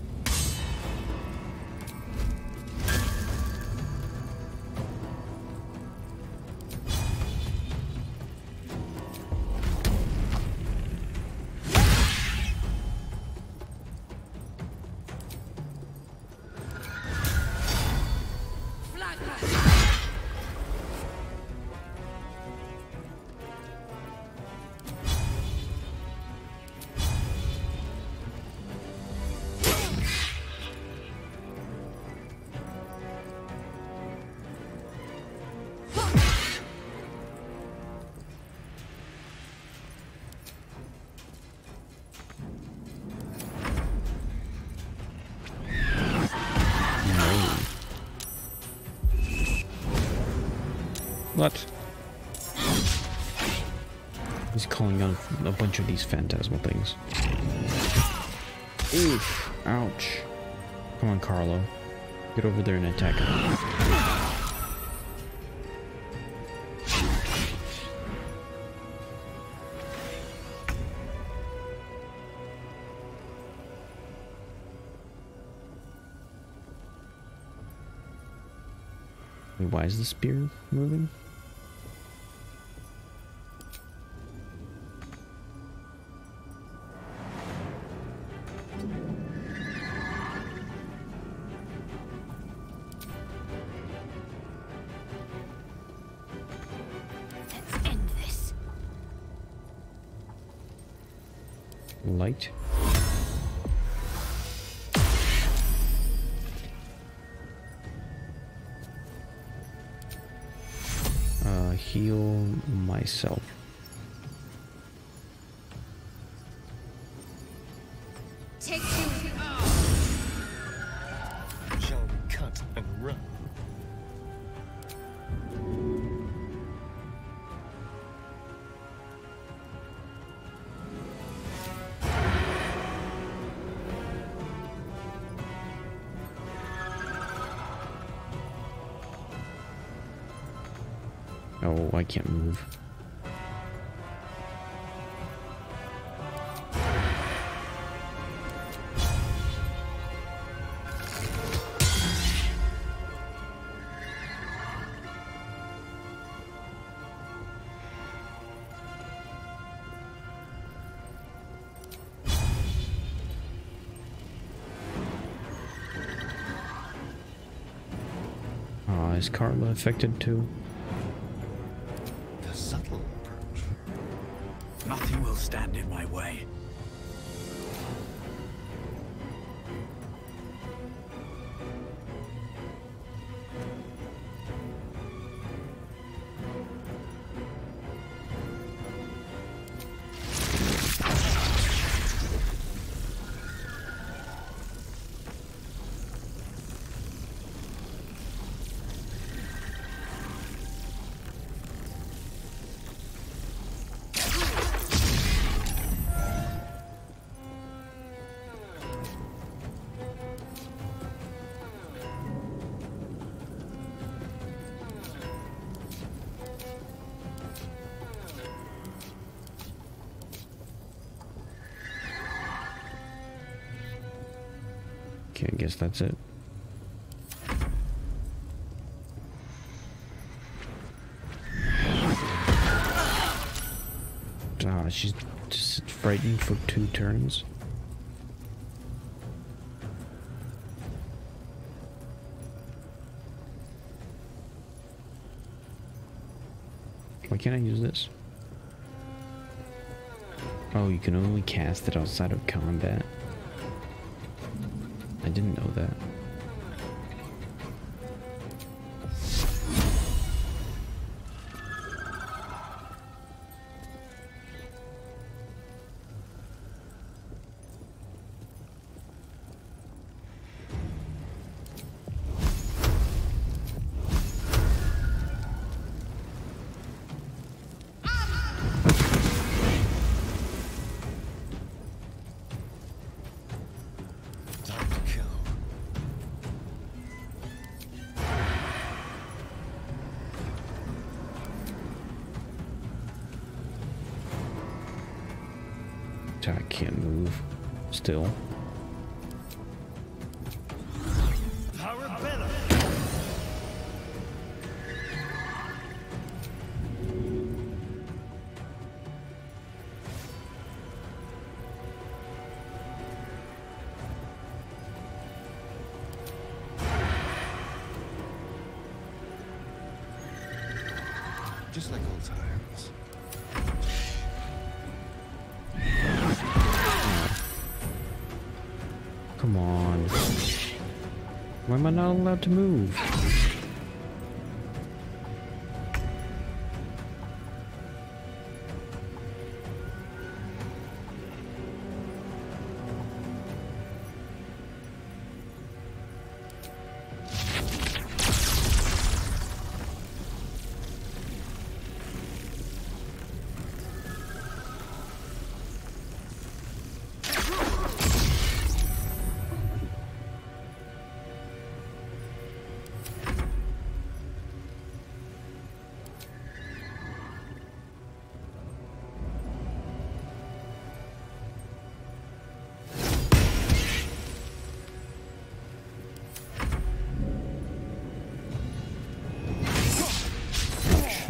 What? He's calling out a bunch of these phantasmal things. Oof. Ouch. Come on, Carlo. Get over there and attack him. Wait, why is the spear moving? light. Heal myself. Take Shall we cut and run? Oh, I can't move. Is Carla affected too? The subtle approach. Nothing will stand in my way. Okay, I guess that's it. Ah, she's just frightened for 2 turns. Why can't I use this? Oh, you can only cast it outside of combat. I didn't know that. I can't move still. Just like old times. Come on. Why am I not allowed to move?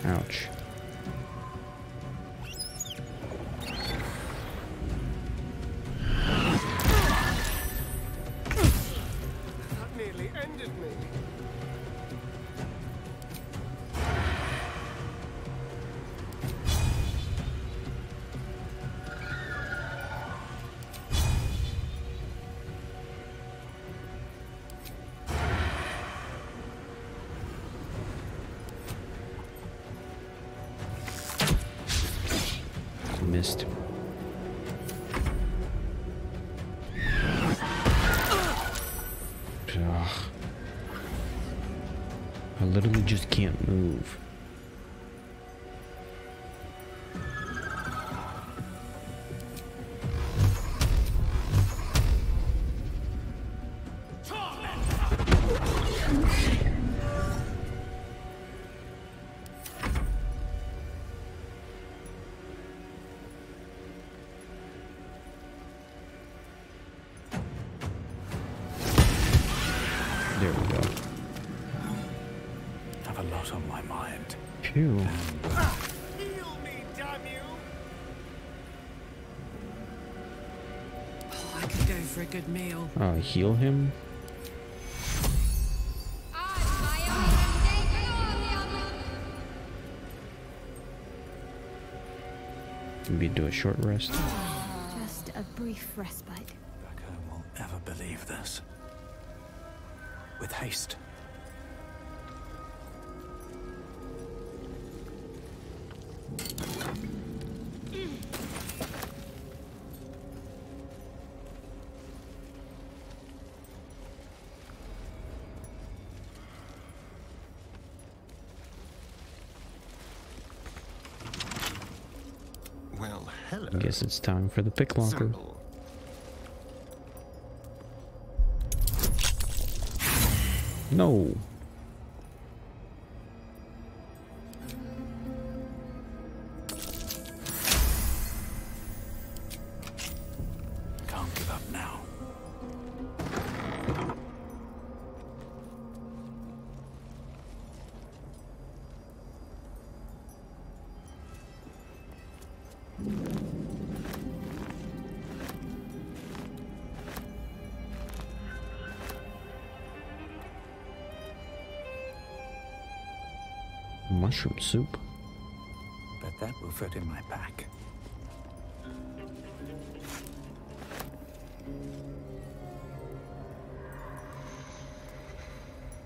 Ouch. That nearly ended me. missed. Ugh. I literally just can't move. There we go. Have a lot on my mind. Phew. Heal me, damn you! Oh, I could go for a good meal. Heal him? Maybe do a short rest. Just a brief respite. Back home will ever believe this. With haste. Well, hello. I guess it's time for the pick locker. Symbol. No. Can't give up now. Mushroom soup. Bet that will fit in my pack.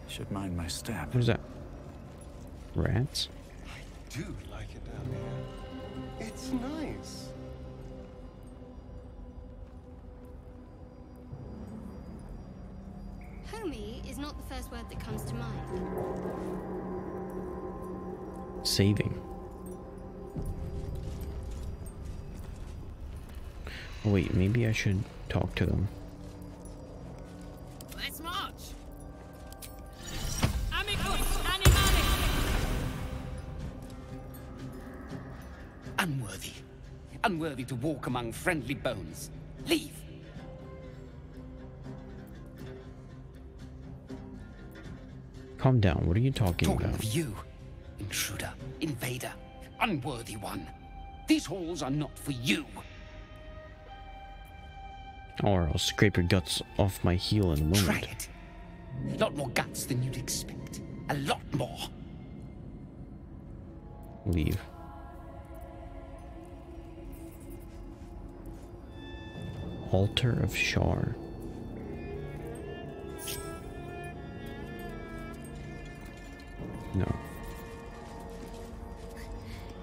Should mind my step. What is that? Rats? I do like it down here. It's nice. Homie is not the first word that comes to mind. Saving. Oh wait, maybe I should talk to them. Let's march. Amicus animalis. Unworthy. Unworthy to walk among friendly bones. Leave. Calm down, what are you talking Talking about? of you. Intruder. Invader. Unworthy one. These halls are not for you. Or I'll scrape your guts off my heel in a moment. Try it. A lot more guts than you'd expect. A lot more. Leave. Altar of Shar. No.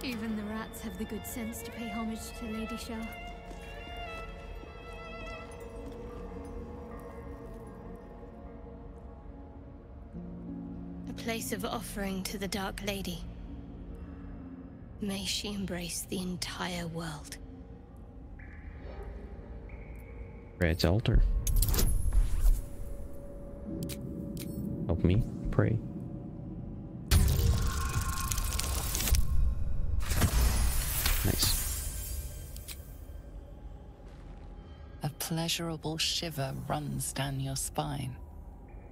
Even the rats have the good sense to pay homage to Lady Shah. A place of offering to the Dark Lady. May she embrace the entire world. Red's altar. Help me pray. Nice. A pleasurable shiver runs down your spine.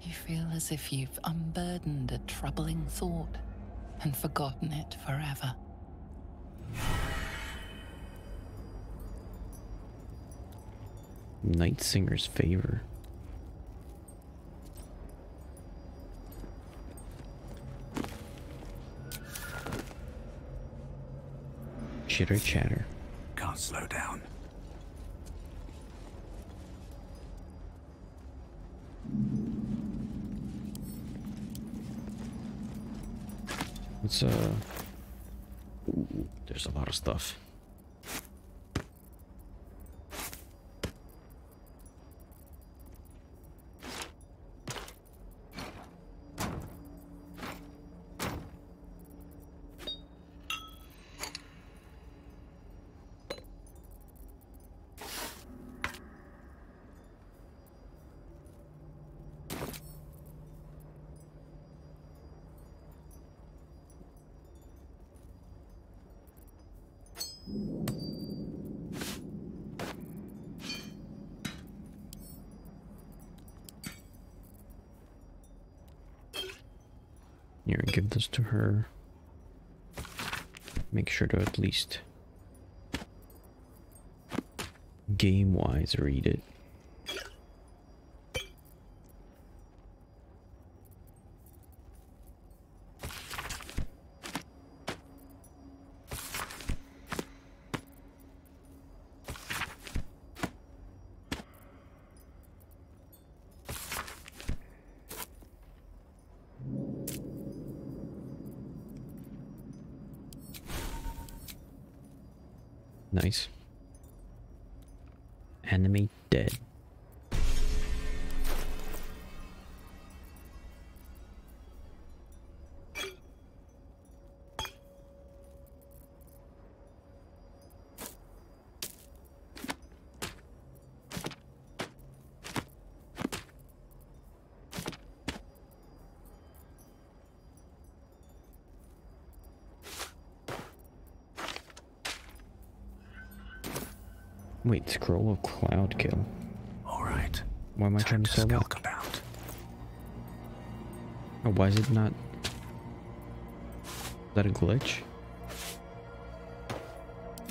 You feel as if you've unburdened a troubling thought and forgotten it forever. Night Singer's favor. Chitter chatter. Can't slow down. It's ooh, there's a lot of stuff. Here, give this to her. Make sure to at least game-wise read it. Nice. Enemy dead. Wait, scroll of cloud kill. All right. Why am I trying to sell that? About. Oh, why is it not? Is that a glitch?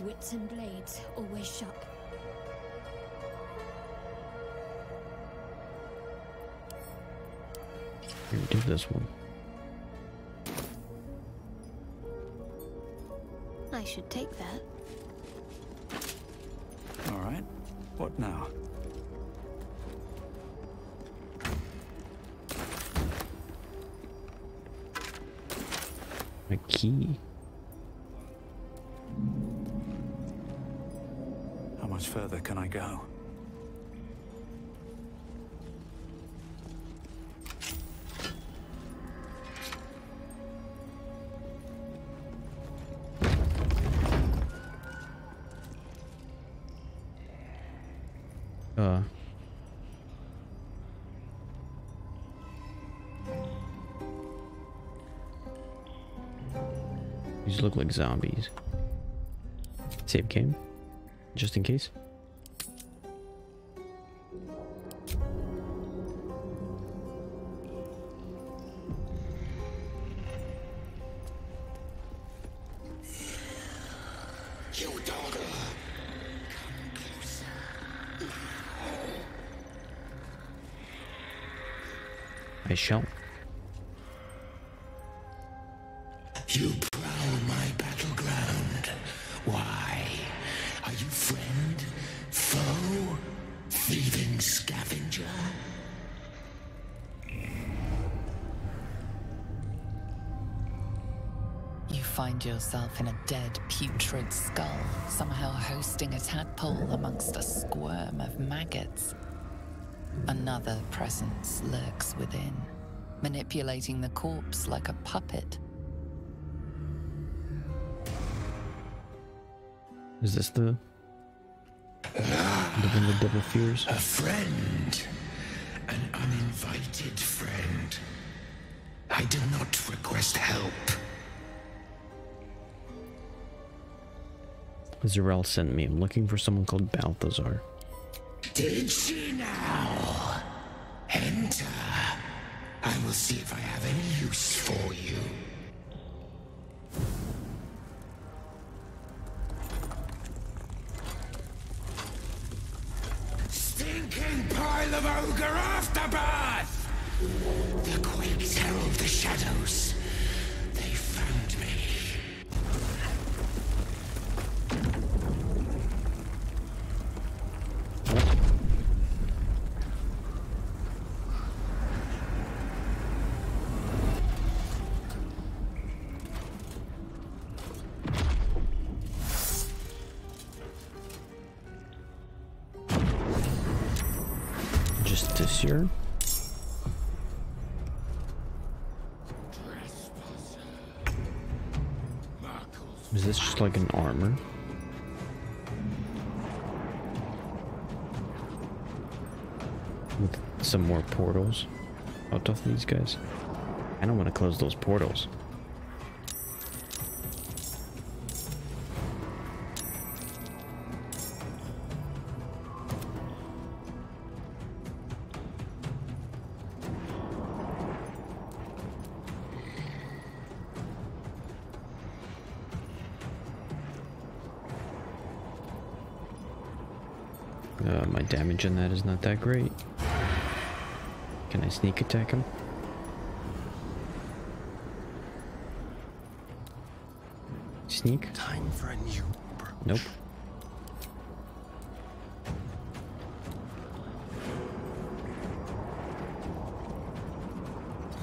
Wits and blades always sharp. Here, do this one. I should take that. All right. What now? A key. How much further can I go? These look like zombies. Save game, just in case. You dogger! Come closer. I shall. You prowl my battleground. Why? Are you friend? Foe? Thieving scavenger? You find yourself in a dead, putrid skull, somehow hosting a tadpole amongst a squirm of maggots. Another presence lurks within, manipulating the corpse like a puppet. Is this the one the devil fears? A friend. An uninvited friend. I do not request help. Zarel sent me. I'm looking for someone called Balthazar. Did she now? Enter. I will see if I have any use for you. Stinking pile of ogre aftermath! The quakes herald the shadows. They found me. Just this year? Is this just like an armor? With some more portals out of these guys? I don't want to close those portals. My damage on that is not that great. Can I sneak attack him? Sneak? Time for a new approach. Nope.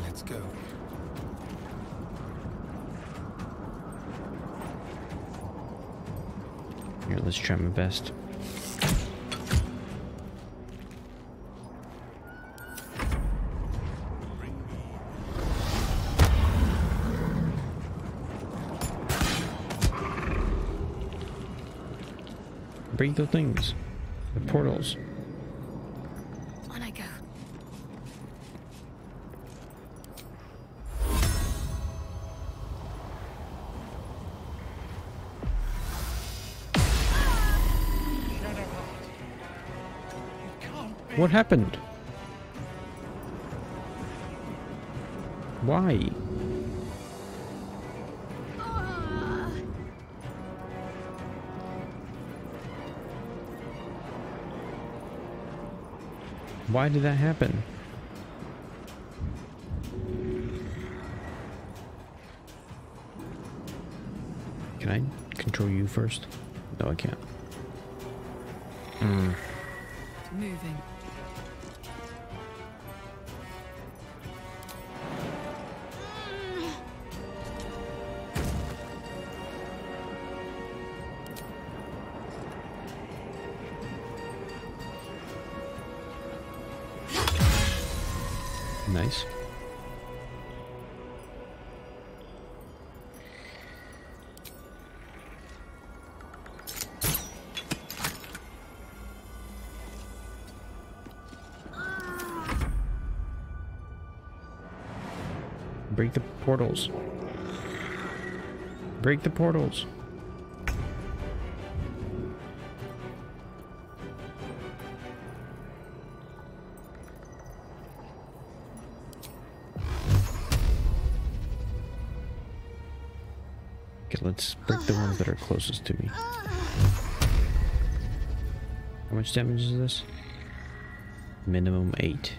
Let's go. Here, let's try my best. Break the things. The portals. On I go. What happened? Why? Why did that happen? Can I control you first? No, I can't. Moving. Nice. Break the portals. Break the portals. Okay, let's break the ones that are closest to me. How much damage is this? Minimum 8.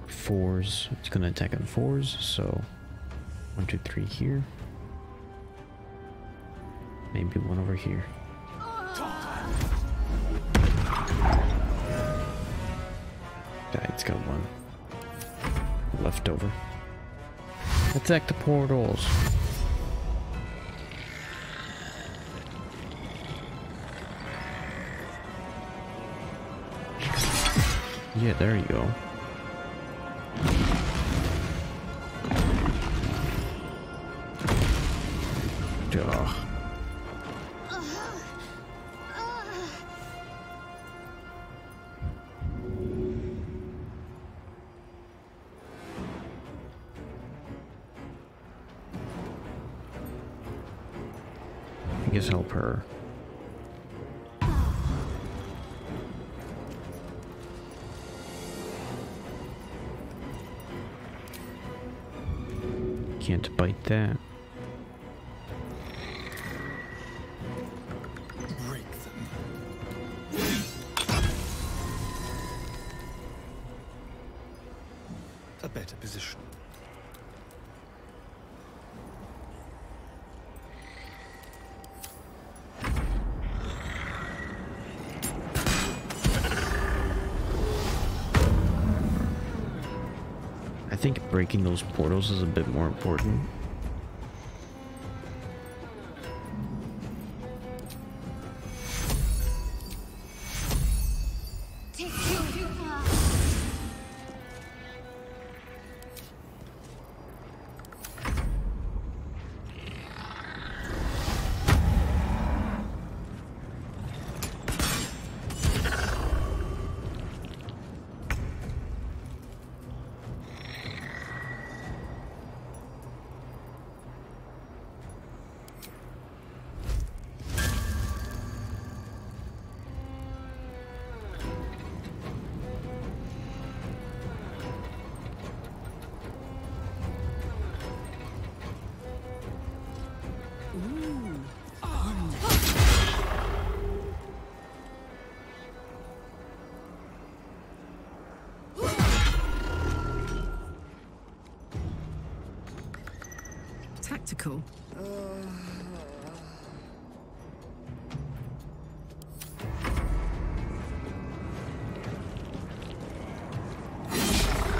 Fours. It's gonna attack on 4s, so 1, 2, 3 here. Maybe one over here. Yeah, it's got one left over. Attack the portals. Yeah, there you go. Ugh. I guess help her. Can't bite that. Break them. A better position. I think breaking those portals is a bit more important. practical.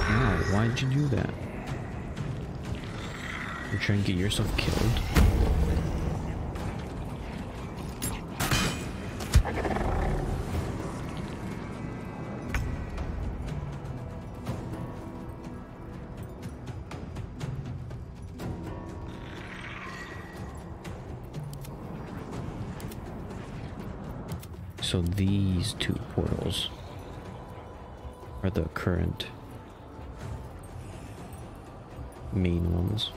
Wow, why'd you do that? You're trying to get yourself killed? So these two portals are the current main ones.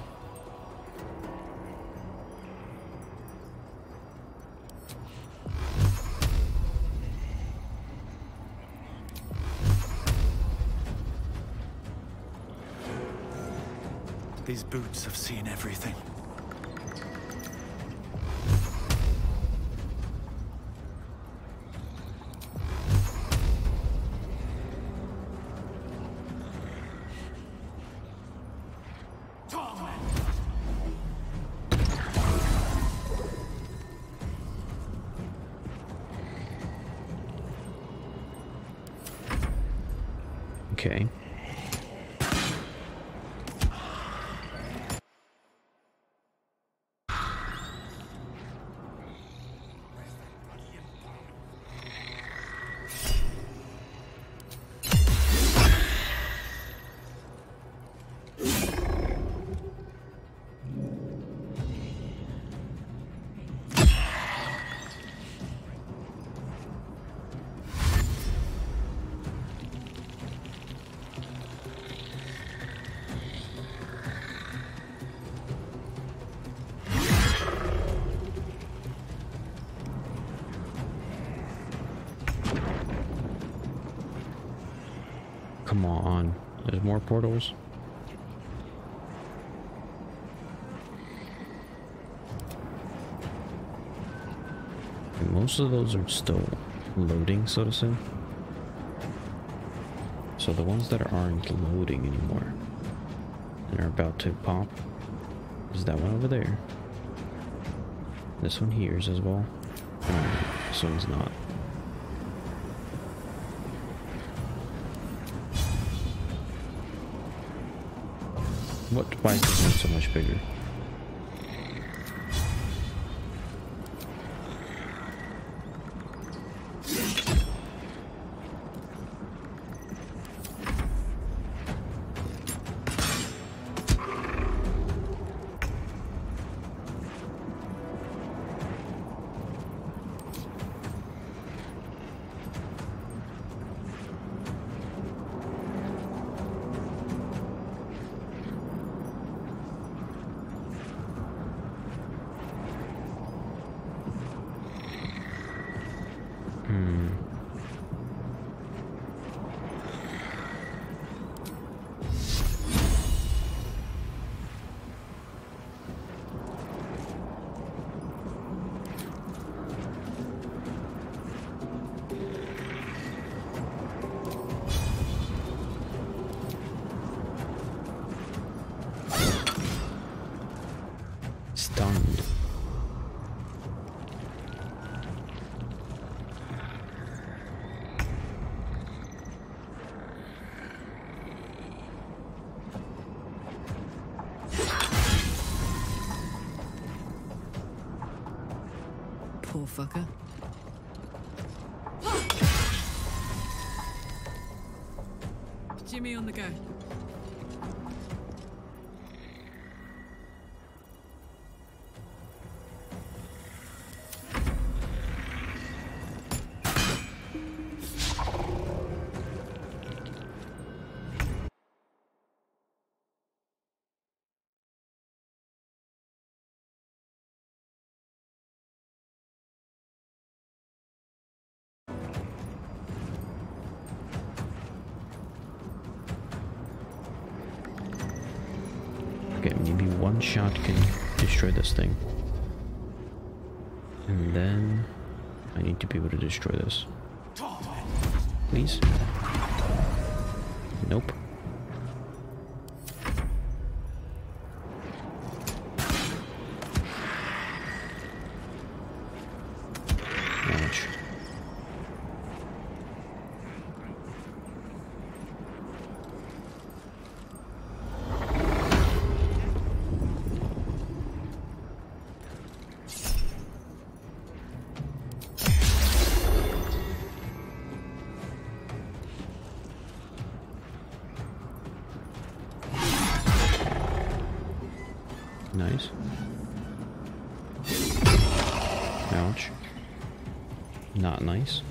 These boots have seen everything. Okay. Come on, there's more portals. And most of those are still loading, so to say. So the ones that aren't loading anymore and are about to pop is that one over there. This one here is as well. This one's not. What? Why is this one so much bigger? Stunned. Poor fucker. Jimmy on the go. Okay, maybe one shot can destroy this thing. And then I need to be able to destroy this. Please? Nope. Nice. Ouch. Not nice.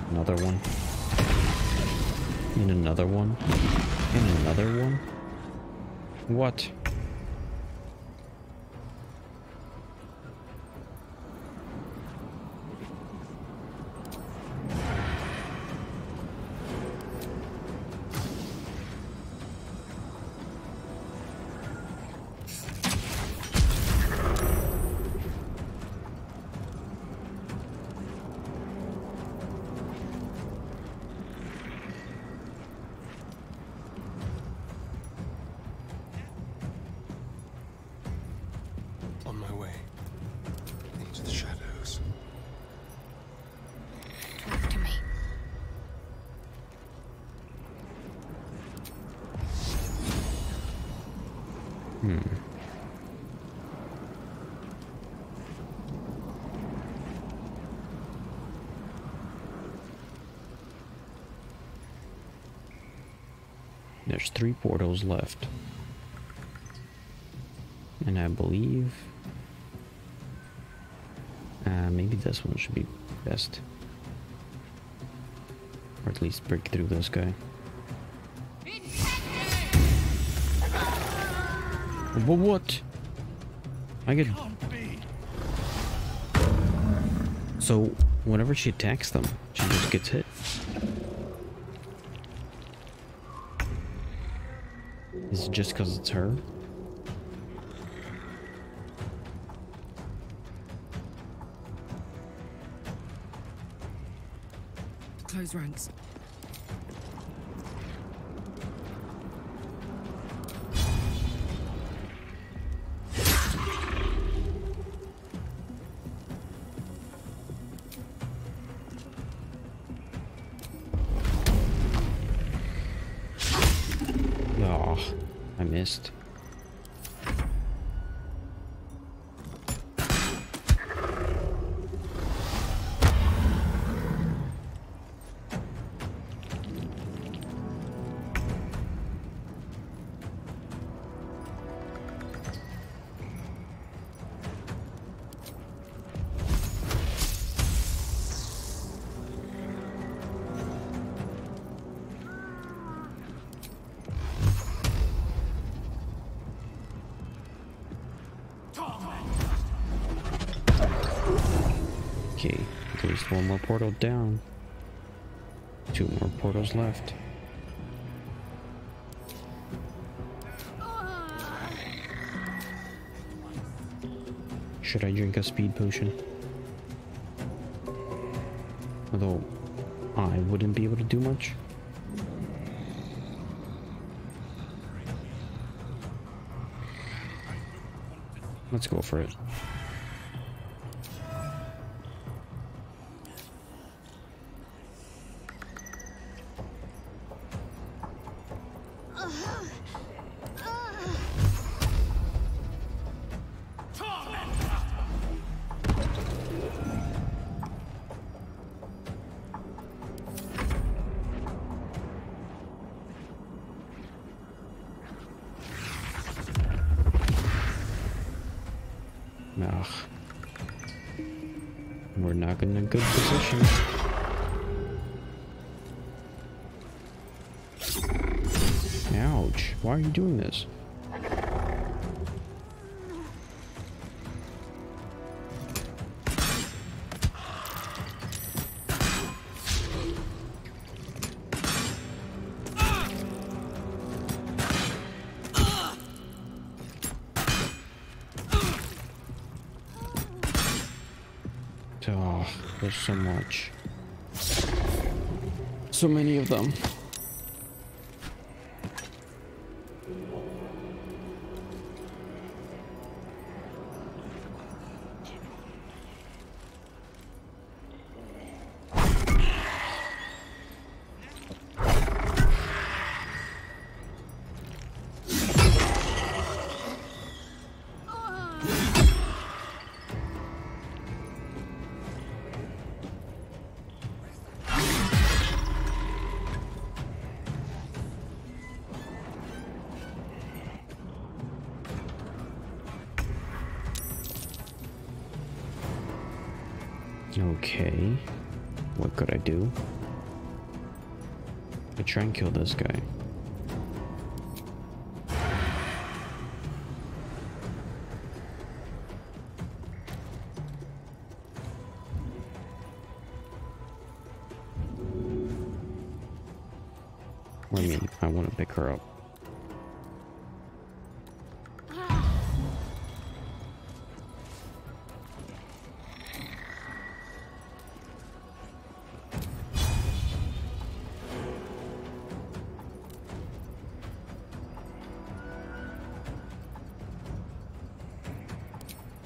Another one. And another one. And another one. What? On my way into the shadows. Talk to me. There's 3 portals left. And I believe... maybe this one should be best. Or at least break through this guy. But what? I get... So, whenever she attacks them, she just gets hit. Is it just because it's her? Close ranks. Oh, I missed. Okay, there's 1 more portal down. 2 more portals left. Should I drink a speed potion? Although I wouldn't be able to do much. Let's go for it. Ugh. We're not in a good position. Ouch. Why are you doing this? Oh, there's so much. So many of them. Okay. What could I do? I try and kill this guy. I mean, I want to pick her up.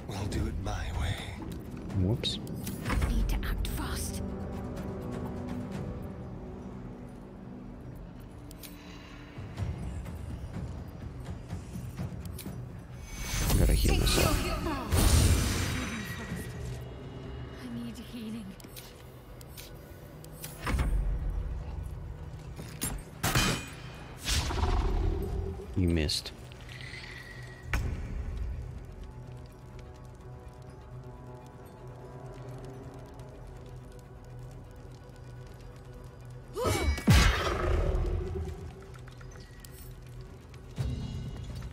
We'll do it my way. Whoops. Need to act fast. I gotta heal this up. I need healing. You missed.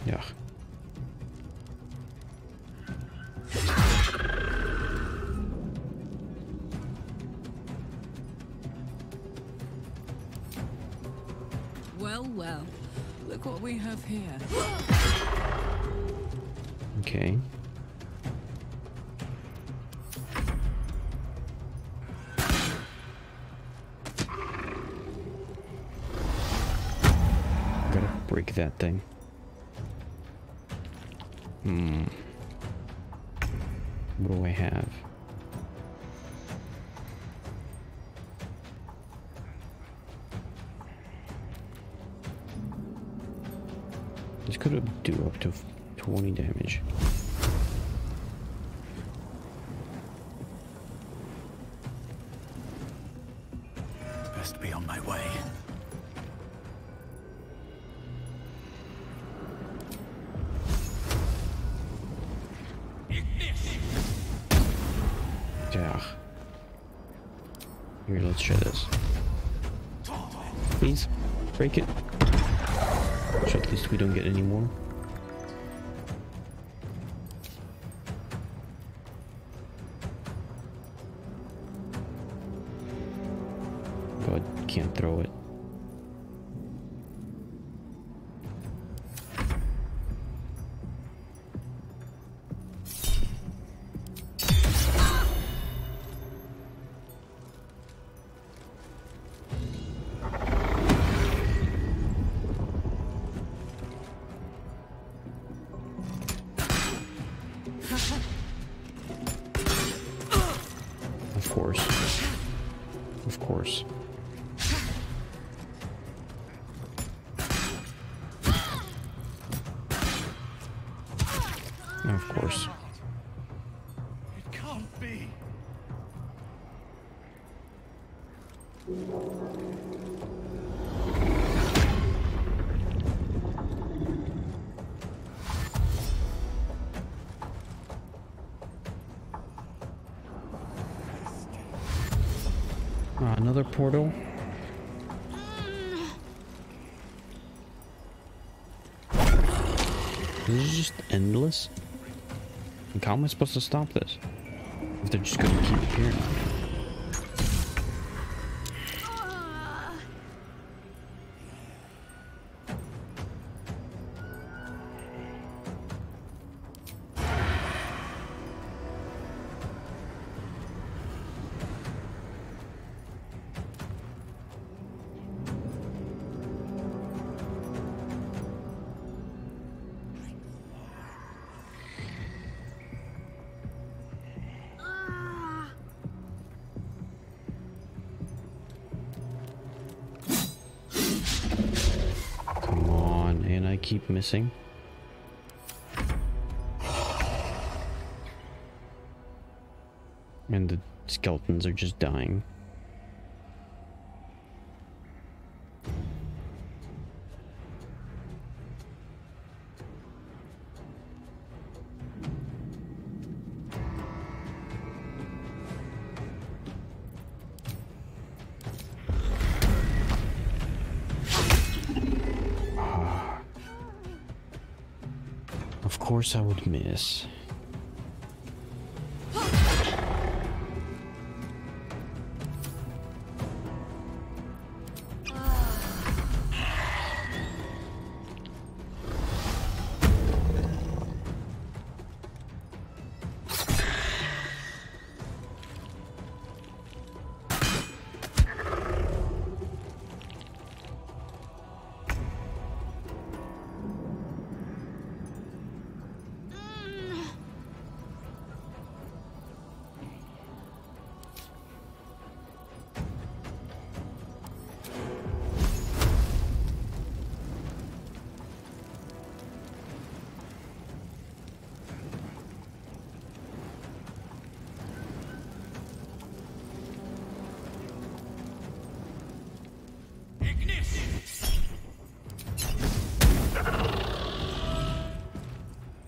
Yeah. Well, well. Look what we have here. Okay. Gotta break that thing. What do I have? This could do up to 20 damage. Best be on my way. Yeah. Here, let's try this. Please, break it. So at least we don't get any more. But can't throw it. Of course. Of course. Of course. It can't be. Another portal. This is just endless. Like, how am I supposed to stop this? If they're just gonna keep appearing. I keep missing. And the skeletons are just dying. course I would miss.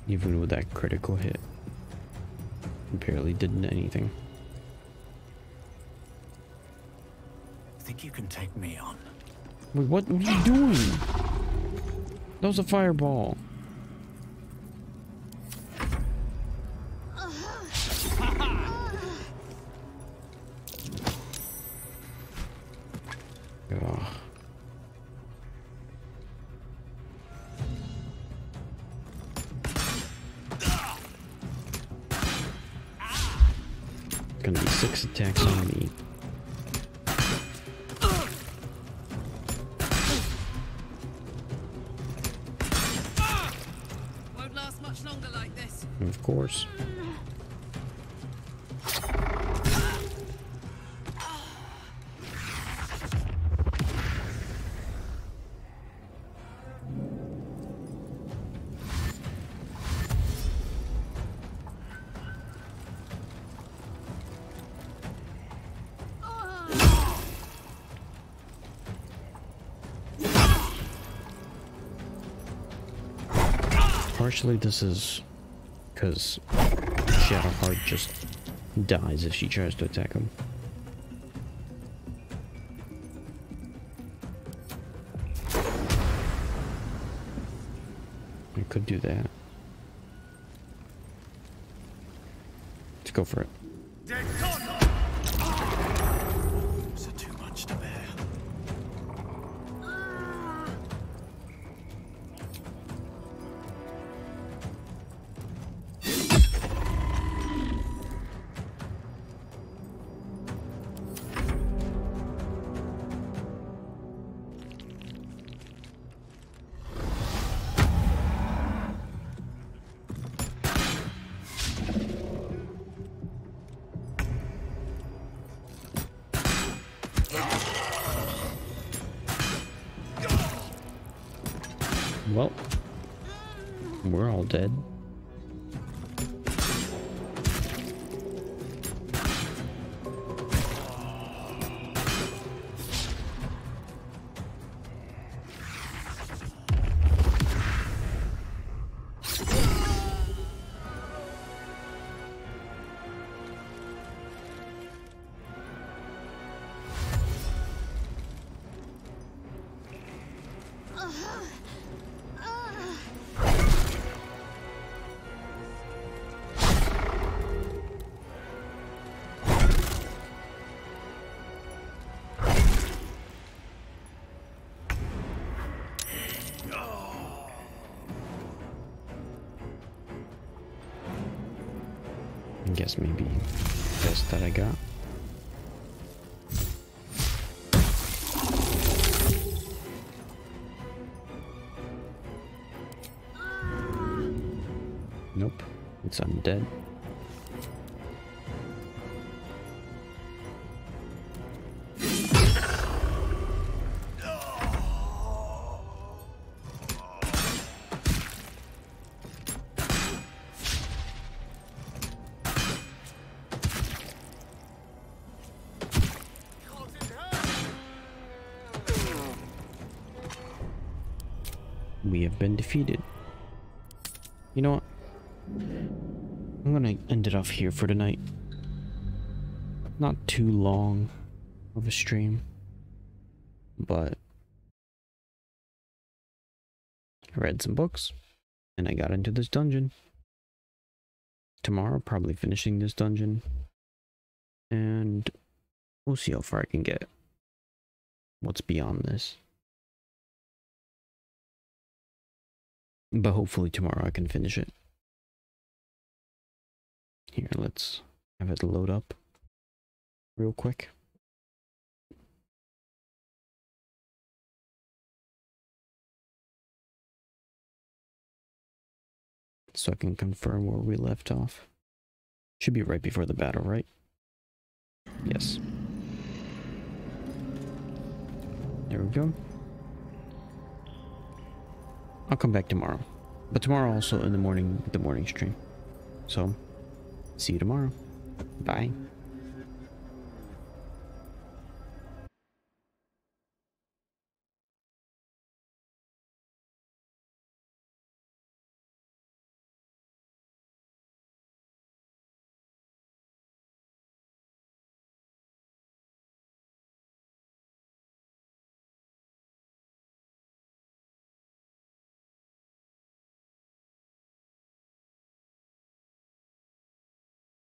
Even with that critical hit, barely did anything. Think you can take me on? Wait, what are you doing? That was a fireball. Ugh. Gonna be 6 attacks on me. Won't last much longer like this. Of course. Partially this is because Shadowheart just dies if she tries to attack him. I could do that. Let's go for it. Is it too much to bear? Well, we're all dead. I guess maybe best that I got. Nope, it's undead. We have been defeated. You know what? I'm gonna end it off here for tonight. Not too long of a stream, but I read some books, And I got into this dungeon. Tomorrow, probably finishing this dungeon. And we'll see how far I can get. What's beyond this. But hopefully tomorrow I can finish it. Here, let's have it load up real quick. So I can confirm where we left off. Should be right before the battle, right? Yes. There we go. I'll come back tomorrow. But tomorrow also in the morning, the morning stream. So, see you tomorrow. Bye.